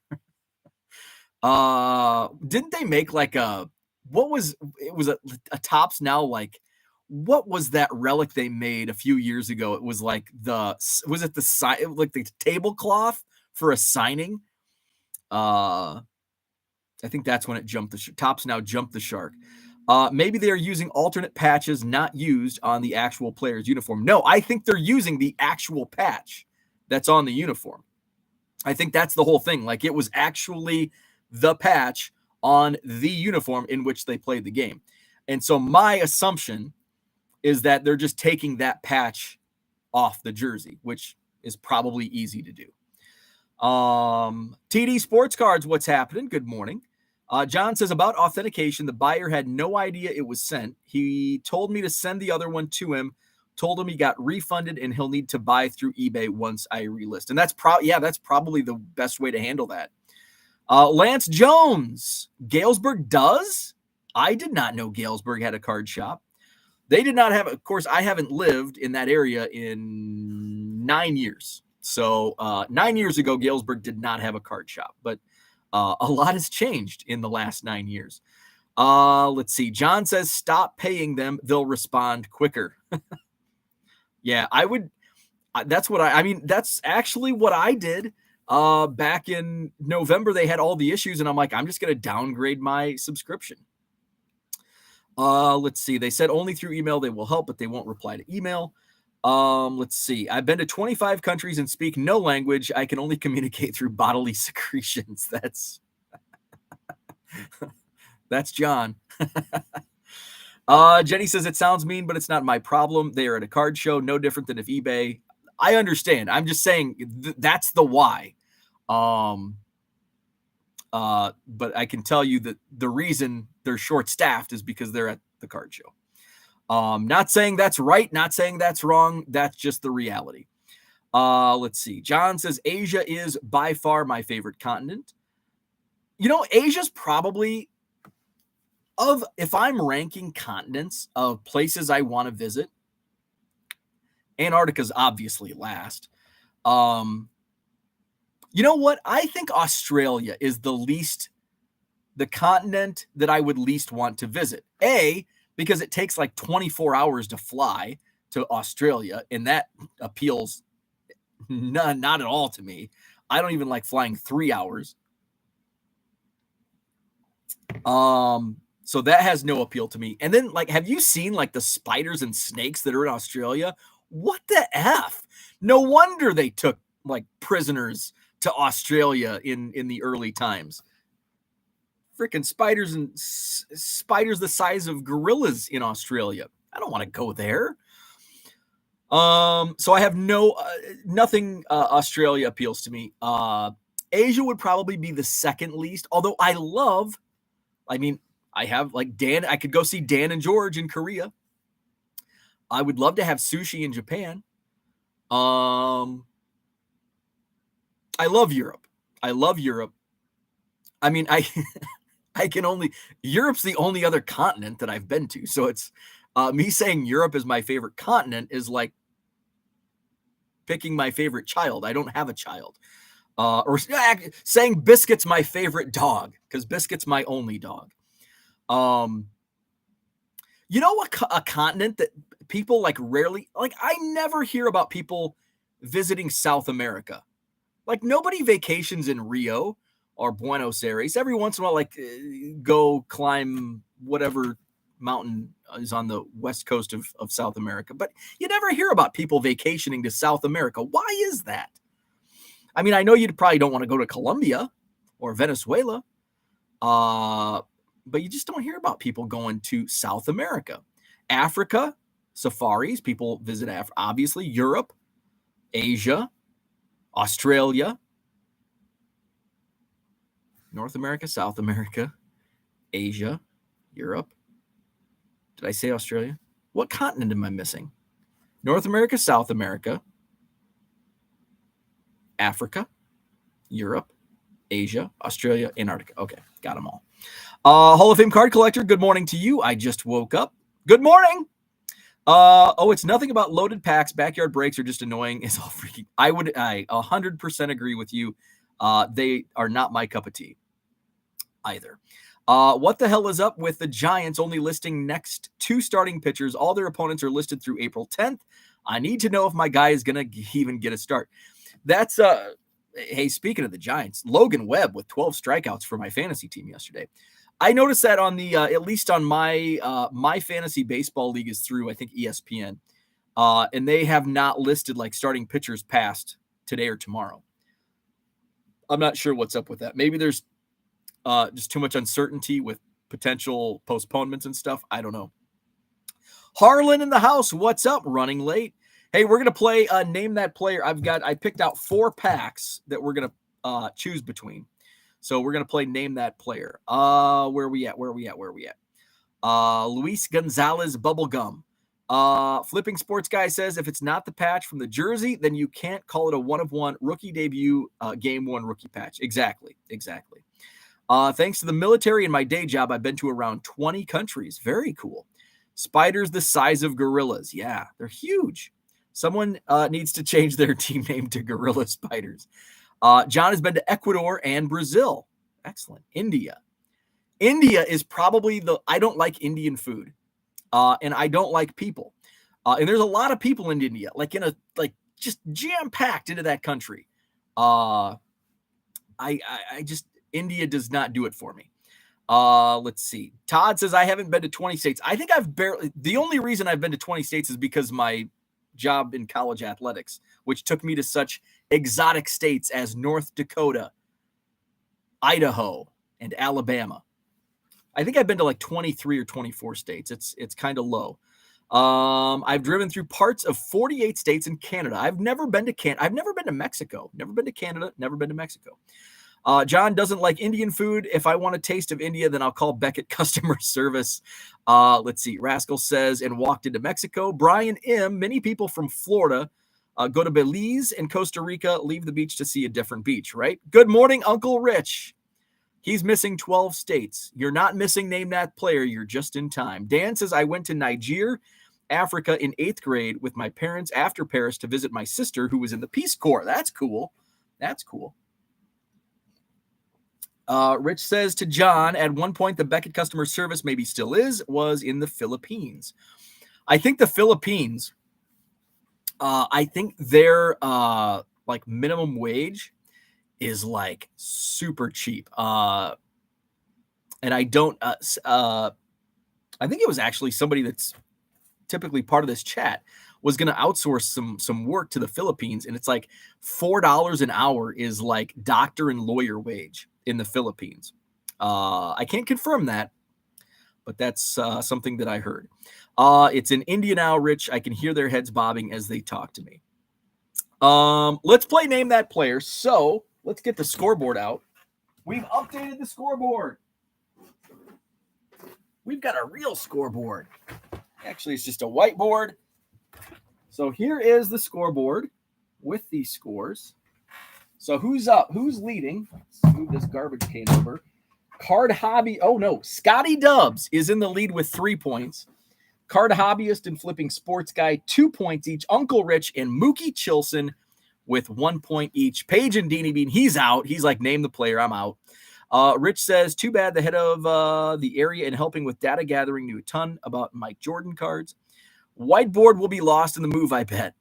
S1: Didn't they make like a Topps now, like, what was that relic they made a few years ago? It was like the tablecloth for a signing. I think that's when it jumped Topps now jumped the shark. Maybe they are using alternate patches not used on the actual player's uniform. No, I think they're using the actual patch that's on the uniform. I think that's the whole thing. Like, it was actually the patch on the uniform in which they played the game. And so my assumption is that they're just taking that patch off the jersey, which is probably easy to do. TD Sports Cards, what's happening? Good morning. John says, about authentication, the buyer had no idea it was sent. He told me to send the other one to him, told him he got refunded and he'll need to buy through eBay once I relist. And that's probably the best way to handle that. Lance Jones, Galesburg does? I did not know Galesburg had a card shop. They did not have, of course, I haven't lived in that area in 9 years. So 9 years ago, Galesburg did not have a card shop, but a lot has changed in the last 9 years. Let's see. John says, stop paying them. They'll respond quicker. Yeah, I would. That's actually what I did. Back in November, they had all the issues, and I'm like, I'm just going to downgrade my subscription. Let's see. They said only through email they will help, but they won't reply to email. Let's see. I've been to 25 countries and speak no language. I can only communicate through bodily secretions. That's John. Jenny says, it sounds mean, but it's not my problem. They are at a card show, no different than if eBay. I understand. I'm just saying that's the why. But I can tell you that the reason they're short-staffed is because they're at the card show. Not saying that's right, not saying that's wrong. That's just the reality. Let's see. John says, Asia is by far my favorite continent. Asia's probably, if I'm ranking continents of places I want to visit, Antarctica's obviously last. You know what? I think Australia is the continent that I would least want to visit. Because it takes like 24 hours to fly to Australia, and that appeals not at all to me. I don't even like flying 3 hours. So that has no appeal to me. And then, like, have you seen like the spiders and snakes that are in Australia? What the F? No wonder they took like prisoners to Australia in the early times. Freaking spiders the size of gorillas in Australia. I don't want to go there. So I have nothing Australia appeals to me. Asia would probably be the second least, although I have like Dan. I could go see Dan and George in Korea. I would love to have sushi in Japan. I love Europe. I mean, Europe's the only other continent that I've been to. So it's me saying Europe is my favorite continent is like picking my favorite child. I don't have a child. Or saying Biscuit's my favorite dog because Biscuit's my only dog. You know what? A continent that people like rarely, like I never hear about people visiting South America. Like nobody vacations in Rio or Buenos Aires. Every once in a while, like go climb whatever mountain is on the west coast of South America. But you never hear about people vacationing to South America. Why is that? I mean, I know you probably don't want to go to Colombia or Venezuela, but you just don't hear about people going to South America. Africa, safaris, people visit Africa, obviously, Europe, Asia, Australia, North America, South America, Asia, Europe. Did I say Australia? What continent am I missing? North America, South America, Africa, Europe, Asia, Australia, Antarctica. Okay, got them all. Hall of Fame card collector, good morning to you. I just woke up. Good morning. It's nothing about loaded packs. Backyard breaks are just annoying. It's all freaking. I 100% agree with you. They are not my cup of tea either. What the hell is up with the Giants only listing next 2 starting pitchers? All their opponents are listed through April 10th. I need to know if my guy is going to even get a start. That's hey, speaking of the Giants, Logan Webb with 12 strikeouts for my fantasy team yesterday. I noticed that on the at least on my fantasy baseball league is through, I think, ESPN, and they have not listed like starting pitchers past today or tomorrow. I'm not sure what's up with that. Maybe there's just too much uncertainty with potential postponements and stuff. I don't know. Harlan in the house. What's up? Running late. Hey, we're going to play Name That Player. I picked out 4 packs that we're going to choose between. So we're going to play Name That Player. Where are we at? Luis Gonzalez Bubblegum. Flipping Sports Guy says, if it's not the patch from the jersey, then you can't call it a 1-of-1 rookie debut game 1 rookie patch. Exactly. Thanks to the military and my day job, I've been to around 20 countries. Very cool. Spiders the size of gorillas. Yeah, they're huge. Someone needs to change their team name to Gorilla Spiders. John has been to Ecuador and Brazil. Excellent. India is probably I don't like Indian food. And I don't like people. And there's a lot of people in India, just jam-packed into that country. India does not do it for me. Let's see. Todd says, I haven't been to 20 states. I think the only reason I've been to 20 states is because my job in college athletics, which took me to such exotic states as North Dakota, Idaho, and Alabama. I think I've been to like 23 or 24 states. It's kind of low. I've driven through parts of 48 states in Canada. I've never been to Canada. I've never been to Mexico. Never been to Canada. Never been to Mexico. John doesn't like Indian food. If I want a taste of India, then I'll call Beckett customer service. Let's see. Rascal says, and walked into Mexico. Brian M. Many people from Florida go to Belize and Costa Rica, leave the beach to see a different beach, right? Good morning, Uncle Rich. He's missing 12 states. You're not missing Name That Player. You're just in time. Dan says, I went to Niger, Africa in 8th grade with my parents after Paris to visit my sister who was in the Peace Corps. That's cool. Rich says to John, at one point, the Beckett customer service maybe still was in the Philippines. I think the Philippines, I think their like minimum wage is like super cheap. And I don't, I think it was actually somebody that's typically part of this chat was going to outsource some work to the Philippines. And it's like $4 an hour is like doctor and lawyer wage in the Philippines. I can't confirm that, but that's something that I heard. It's in India now, Rich. I can hear their heads bobbing as they talk to me. Let's play Name That Player. So let's get the scoreboard out. We've updated the scoreboard. We've got a real scoreboard. Actually, it's just a whiteboard. So here is the scoreboard with these scores. So who's up? Who's leading? Let's move this garbage can over. Card Hobby. Oh, no. Scotty Dubs is in the lead with 3 points. Card Hobbyist and Flipping Sports Guy, 2 points each. Uncle Rich and Mookie Chilson with 1 point each. Paige and Deanie Bean, he's out. He's like, name the player, I'm out. Rich says, too bad the head of the area and helping with data gathering knew a ton about Mike Jordan cards. Whiteboard will be lost in the move, I bet.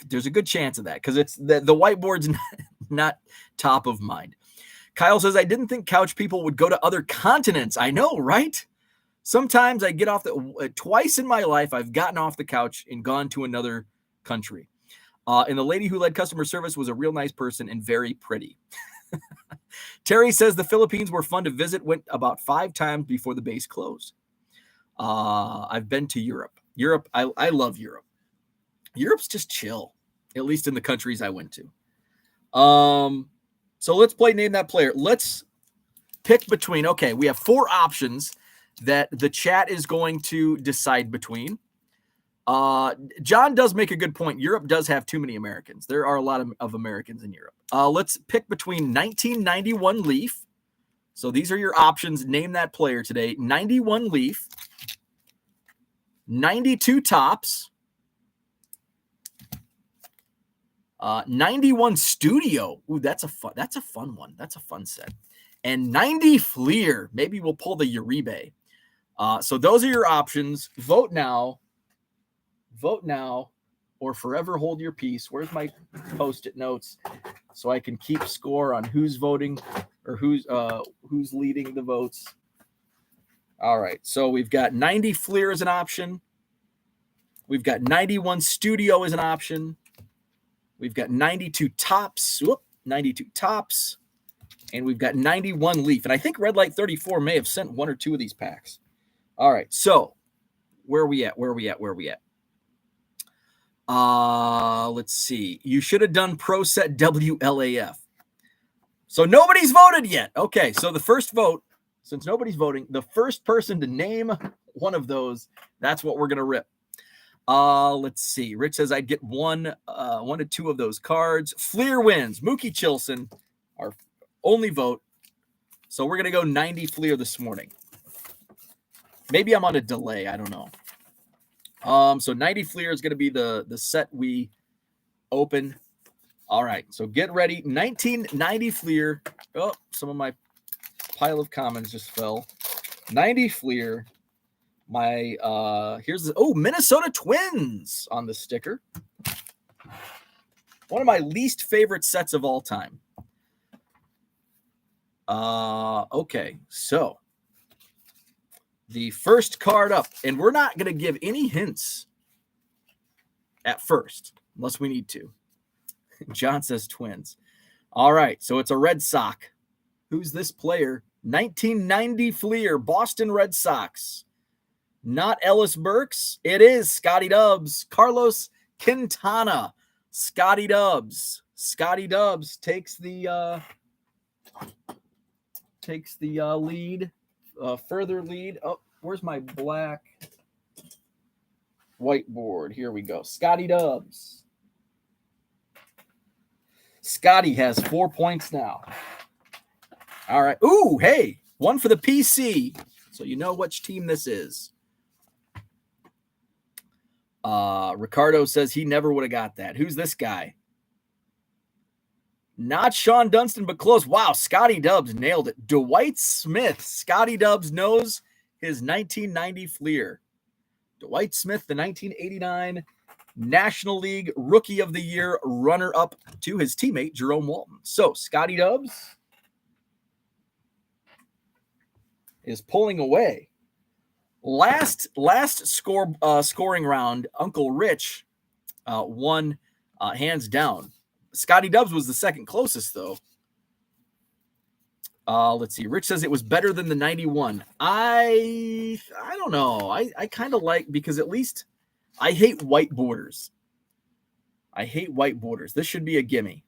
S1: There's a good chance of that because it's the whiteboard's not top of mind. Kyle says, I didn't think couch people would go to other continents. I know, right? Sometimes I get off twice in my life, I've gotten off the couch and gone to another country. And the lady who led customer service was a real nice person and very pretty. Terry says the Philippines were fun to visit, went about 5 times before the base closed. I've been to Europe. I love Europe. Europe's just chill, at least in the countries I went to. So let's play Name That Player. Let's pick between, okay, we have 4 options that the chat is going to decide between. John does make a good point. Europe does have too many Americans. There are a lot of Americans in Europe. Let's pick between 1991 Leaf. So these are your options. Name that player today. 91 Leaf, 92 Tops, 91 Studio. Ooh, that's a fun one. That's a fun set. And 90 Fleer. Maybe we'll pull the Uribe. So those are your options. Vote now, or forever hold your peace. Where's my Post-it notes so I can keep score on who's voting or who's leading the votes? All right. So we've got 90 Fleer as an option. We've got 91 Studio as an option. We've got 92 Tops. 92 Tops. And we've got 91 Leaf. And I think Red Light 34 may have sent 1 or 2 of these packs. All right. So where are we at? Let's see. You should have done Pro Set WLAF. So nobody's voted yet. Okay. So the first vote, since nobody's voting, the first person to name one of those, that's what we're going to rip. Let's see. Rich says I'd get 1 to 2 of those cards. Fleer wins. Mookie Chilson, our only vote. So we're going to go 90 Fleer this morning. Maybe I'm on a delay. I don't know. So 90 Fleer is going to be the set we open. All right. So get ready. 1990 Fleer. Oh, some of my pile of commons just fell. 90 Fleer. Here's Minnesota Twins on the sticker. One of my least favorite sets of all time. Okay. So the first card up, and we're not going to give any hints at first, unless we need to. John says Twins. All right, so it's a Red Sox. Who's this player? 1990 Fleer, Boston Red Sox. Not Ellis Burks. It is Scotty Dubs. Carlos Quintana. Scotty Dubs. Scotty Dubs takes the lead. Further lead. Oh, where's my black whiteboard? Here we go. Scotty Dubs. Scotty has 4 points now. All right. Ooh, hey, 1 for the PC. So you know which team this is. Ricardo says he never would have got that. Who's this guy? Not Sean Dunston, but close. Wow, Scotty Dubs nailed it. Dwight Smith. Scotty Dubs knows his 1990 Fleer. Dwight Smith, the 1989 National League Rookie of the Year runner-up to his teammate, Jerome Walton. So, Scotty Dubs is pulling away. Last scoring round, Uncle Rich won hands down. Scotty Dubs was the second closest, though. Let's see. Rich says it was better than the 91. I don't know. I kind of like, because at least I hate white borders. This should be a gimme.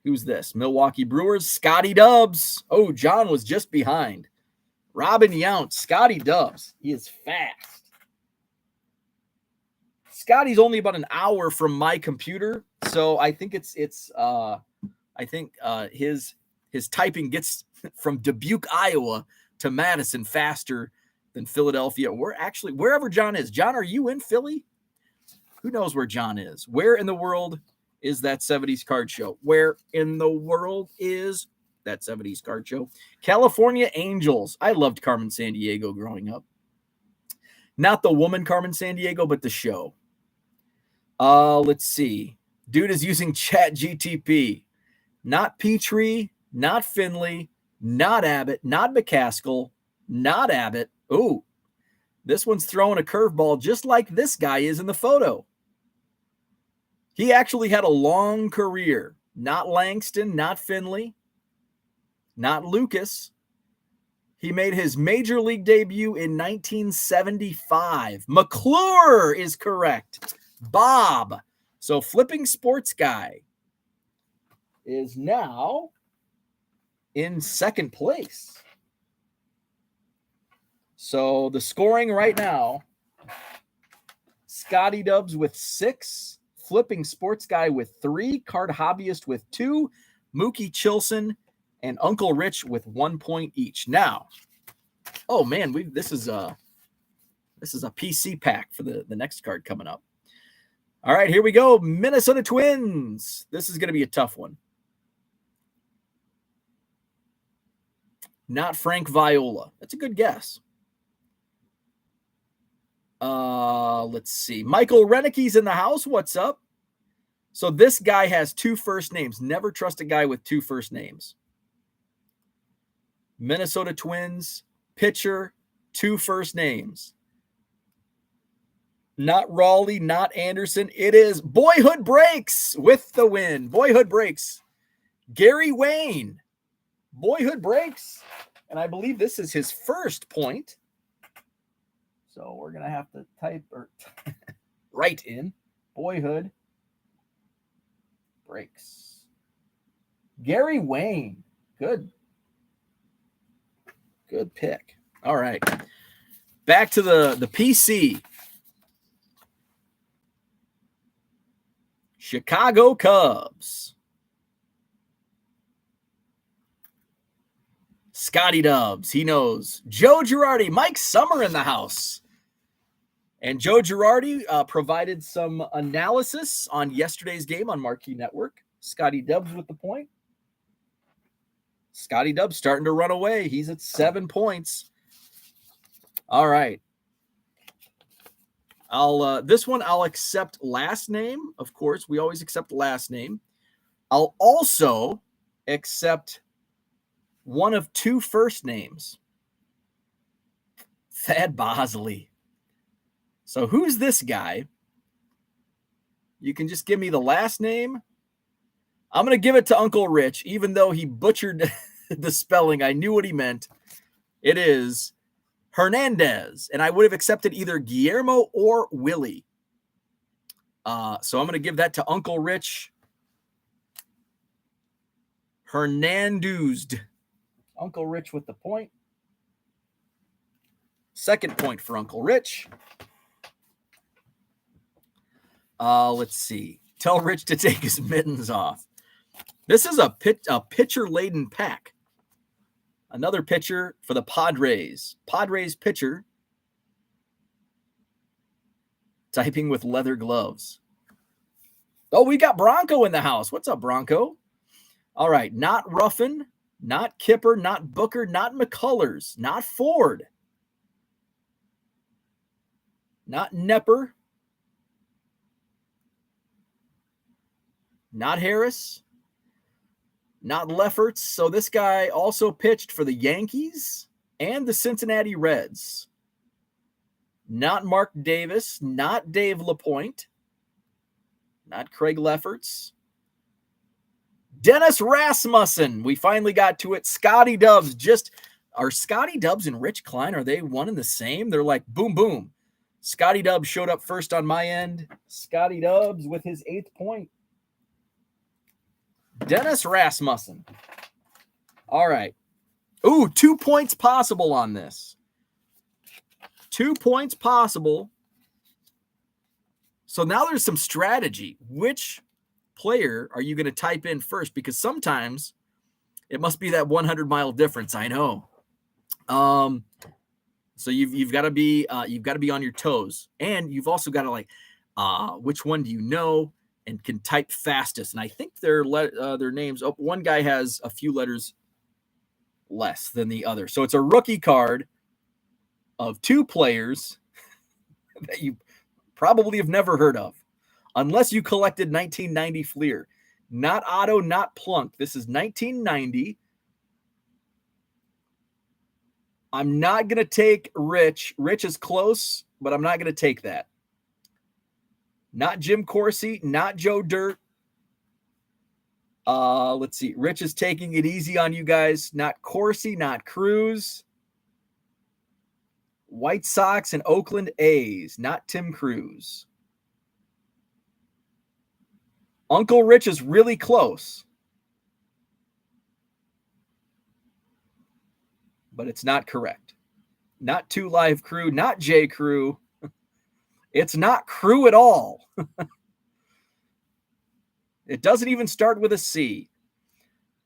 S1: Who's this? Milwaukee Brewers, Scotty Dubs. Oh, John was just behind. Robin Yount, Scotty Dubs. He is fast. Scotty's only about an hour from my computer, so I think his typing gets from Dubuque, Iowa to Madison faster than Philadelphia, or actually wherever John is. John, are you in Philly? Who knows where John is? Where in the world is that 70s card show? Where in the world is that 70s card show? California Angels. I loved Carmen Sandiego growing up. Not the woman Carmen Sandiego, but the show. Let's see. Dude is using Chat GTP. Not Petrie, not Finley, not Abbott, not McCaskill, not Abbott. Ooh, this one's throwing a curveball just like this guy is in the photo. He actually had a long career. Not Langston, not Finley, not Lucas. He made his major league debut in 1975. McClure is correct. Bob. So Flipping Sports Guy is now in second place. So the scoring right now, Scotty Dubs with 6, Flipping Sports Guy with 3, Card Hobbyist with 2, Mookie Chilson and Uncle Rich with 1 point each. Now, oh man, this is a PC pack for the next card coming up. All right, here we go. Minnesota Twins. This is going to be a tough one. Not Frank Viola. That's a good guess. Let's see. Michael Renicke's in the house. What's up? So this guy has 2 first names. Never trust a guy with 2 first names. Minnesota Twins, pitcher, 2 first names. Not Raleigh, not Anderson. It is Boyhood Breaks with the win. Boyhood Breaks. Gary Wayne. Boyhood Breaks. And I believe this is his first point. So we're going to have to type or write in Boyhood Breaks. Gary Wayne. Good pick. All right. Back to the PC. Chicago Cubs. Scotty Dubs. He knows. Joe Girardi. Mike Summer in the house. And Joe Girardi provided some analysis on yesterday's game on Marquee Network. Scotty Dubs with the point. Scotty Dubs starting to run away. He's at 7 points. All right. This one I'll accept last name. Of course, we always accept last name. I'll also accept one of 2 first names. Thad Bosley. So who's this guy? You can just give me the last name. I'm going to give it to Uncle Rich, even though he butchered the spelling. I knew what he meant. It is Hernandez, and I would have accepted either Guillermo or Willie. So I'm going to give that to Uncle Rich. Hernandez. Uncle Rich with the point. Second point for Uncle Rich. Let's see. Tell Rich to take his mittens off. This is a pitcher-laden pack. Another pitcher for the Padres. Padres pitcher. Typing with leather gloves. Oh, we got Bronco in the house. What's up, Bronco? All right. Not Ruffin, not Kipper, not Booker, not McCullers, not Ford. Not Nepper. Not Harris. Not Lefferts. So this guy also pitched for the Yankees and the Cincinnati Reds. Not Mark Davis. Not Dave LaPointe. Not Craig Lefferts. Dennis Rasmussen. We finally got to it. Scotty Dubs. Are Scotty Dubs and Rich Klein, are they one and the same? They're like boom, boom. Scotty Dubs showed up first on my end. Scotty Dubs with his 8th point. Dennis Rasmussen. All right. Ooh, 2 points possible on this. 2 points possible. So now there's some strategy. Which player are you going to type in first? Because sometimes it must be that 100-mile difference. I know. So you've got to be on your toes, and you've also got to which one do you know and can type fastest? And I think their names. Oh, one guy has a few letters less than the other, so it's a rookie card of 2 players that you probably have never heard of, unless you collected 1990 Fleer. Not Otto, not Plunk. This is 1990. I'm not going to take Rich. Rich is close, but I'm not going to take that. Not Jim Corsi, not Joe Dirt. Let's see. Rich is taking it easy on you guys. Not Corsi, not Cruz. White Sox and Oakland A's, not Tim Cruz. Uncle Rich is really close. But it's not correct. Not 2 Live Crew, not J Crew. It's not Crew at all. It doesn't even start with a C.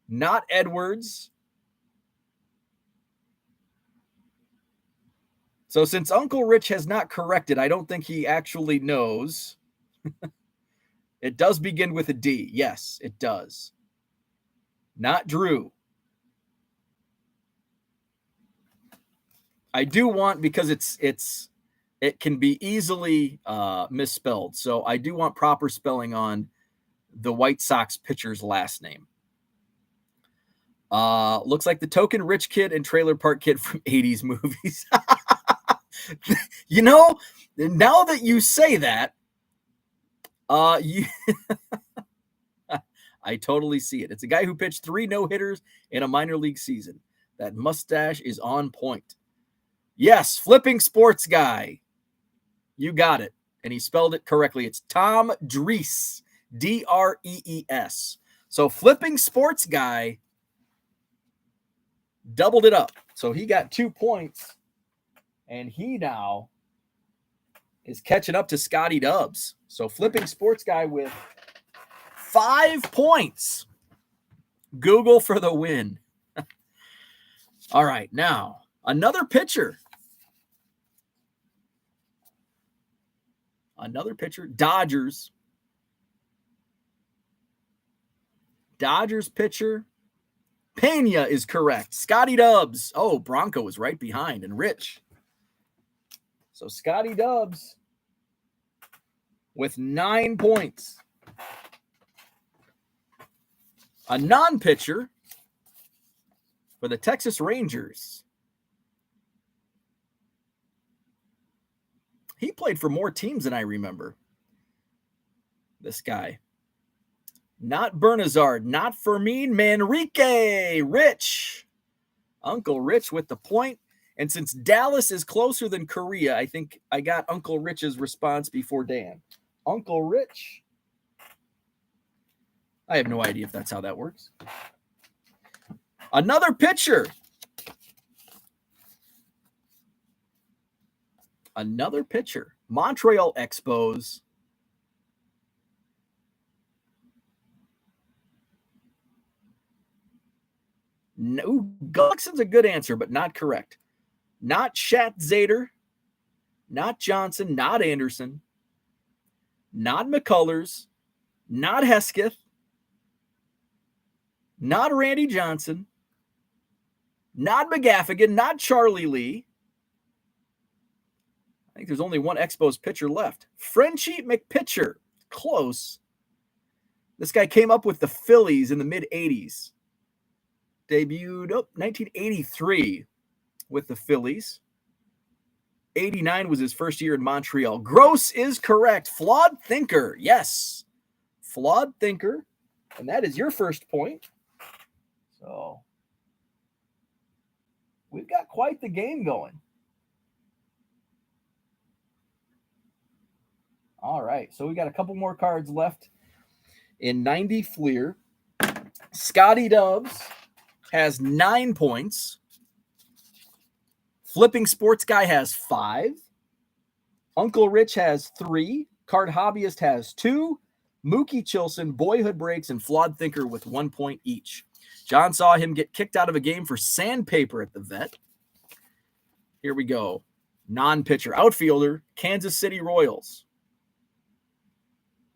S1: Not Edwards. So since Uncle Rich has not corrected, I don't think he actually knows. It does begin with a D. Yes, it does. Not Drew. I do want, because it can be easily misspelled. So I do want proper spelling on the White Sox pitcher's last name. Looks like the token rich kid and trailer park kid from 80s movies. You know, now that you say that, I totally see it. It's a guy who pitched 3 no-hitters in a minor league season. That mustache is on point. Yes, flipping sports guy. You got it. And he spelled it correctly. It's Tom Drees. D-R-E-E-S. So flipping sports guy doubled it up. So he got 2 points. And he now is catching up to Scotty Dubs. So flipping sports guy with 5 points. Google for the win. All right, now another pitcher. Dodgers. Dodgers pitcher. Pena is correct. Scotty Dubs. Oh, Bronco is right behind, and Rich. So Scotty Dubs with 9 points. A non-pitcher for the Texas Rangers. He played for more teams than I remember. This guy. Not Bernazard, not Fermin, Manrique. Rich. Uncle Rich with the point. And since Dallas is closer than Korea, I think I got Uncle Rich's response before Dan. Uncle Rich. I have no idea if that's how that works. Another pitcher. Montreal Expos. No, Gullickson's a good answer, but not correct. Not Schatzzader, not Johnson, not Anderson, not McCullers, not Hesketh, not Randy Johnson, not McGaffigan, not Charlie Lee. I think there's only one Expos pitcher left. Frenchie McPitcher. Close. This guy came up with the Phillies in the mid-'80s. Debuted 1983 with the Phillies. 89 was his first year in Montreal. Gross is correct. Flawed thinker. Yes. Flawed thinker. And that is your first point. So we've got quite the game going. All right. So we got a couple more cards left in 90 Fleer. Scotty Dubs has 9 points. Flipping Sports Guy has 5. Uncle Rich has 3. Card Hobbyist has 2. Mookie Chilson, Boyhood Breaks, and Flawed Thinker with 1 point each. John saw him get kicked out of a game for sandpaper at the vet. Here we go. Non-pitcher. Outfielder, Kansas City Royals.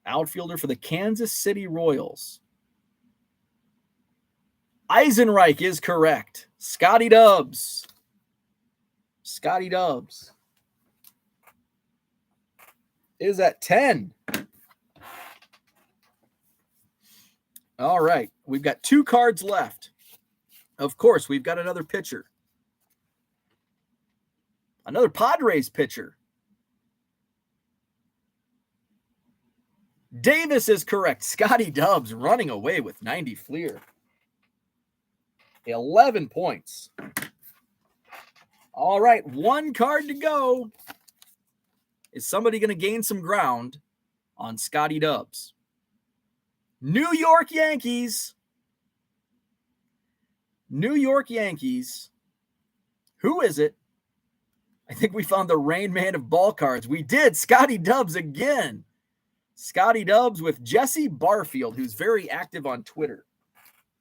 S1: Outfielder for the Kansas City Royals. Eisenreich is correct. Scotty Dubs. Scotty Dubs is at 10. All right. We've got 2 cards left. Of course, we've got another pitcher. Another Padres pitcher. Davis is correct. Scotty Dubs running away with 90 Fleer. 11 points. All right, 1 card to go. Is somebody going to gain some ground on Scotty Dubs? New York Yankees. New York Yankees. Who is it? I think we found the Rain Man of ball cards. We did. Scotty Dubs again. Scotty Dubs with Jesse Barfield, who's very active on Twitter.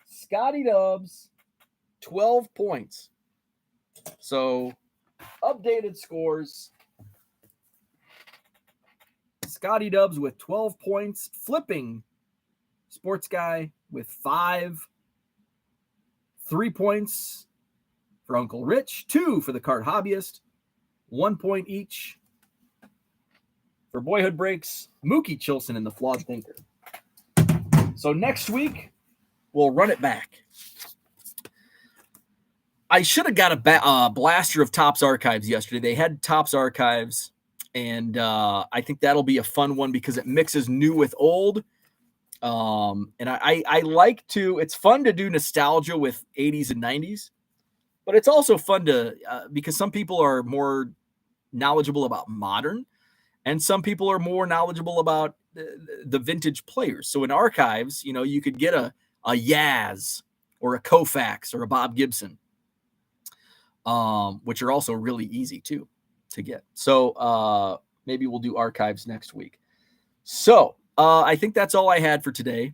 S1: Scotty Dubs, 12 points. So, updated scores. Scotty Dubs with 12 points. Flipping Sports Guy with 5. 3 points for Uncle Rich. 2 for the Card Hobbyist. 1 point each for Boyhood Breaks, Mookie Chilson, and the Flawed Thinker. So next week, we'll run it back. I should have got a blaster of Topps Archives yesterday. They had Topps Archives, and I think that'll be a fun one because it mixes new with old. And I like to – it's fun to do nostalgia with 80s and 90s, but it's also fun to because some people are more knowledgeable about modern, and some people are more knowledgeable about the vintage players. So in Archives, you know, you could get a Yaz or a Koufax or a Bob Gibson, which are also really easy too to get. So maybe we'll do Archives next week. So I think that's all I had for today.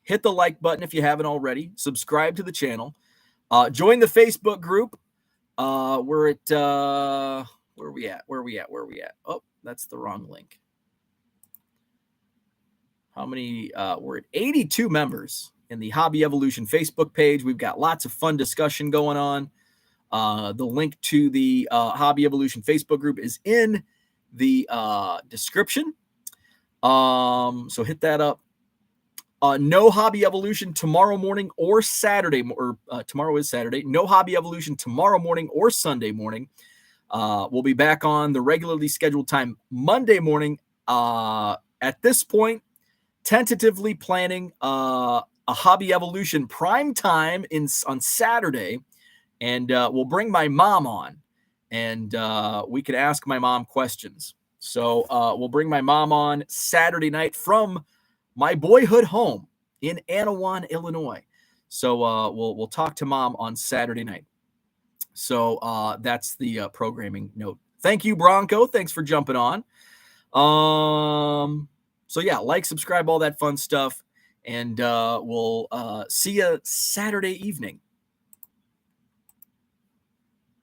S1: Hit the like button if you haven't already. Subscribe to the channel. Join the Facebook group. We're at where are we at? Oh, that's the wrong link. How many? We're at 82 members in the Hobby Evolution Facebook page. We've got lots of fun discussion going on. The link to the Hobby Evolution Facebook group is in the description. So hit that up. No Hobby Evolution tomorrow morning or Saturday, or tomorrow is Saturday. No Hobby Evolution tomorrow morning or Sunday morning. We'll be back on the regularly scheduled time Monday morning. At this point, tentatively planning a Hobby Evolution prime time on Saturday, and we'll bring my mom on, and we can ask my mom questions. So we'll bring my mom on Saturday night from my boyhood home in Anawan, Illinois. So we'll talk to mom on Saturday night. So that's the programming note. Thank you, Bronco. Thanks for jumping on. So yeah, like, subscribe, all that fun stuff. And we'll see you Saturday evening.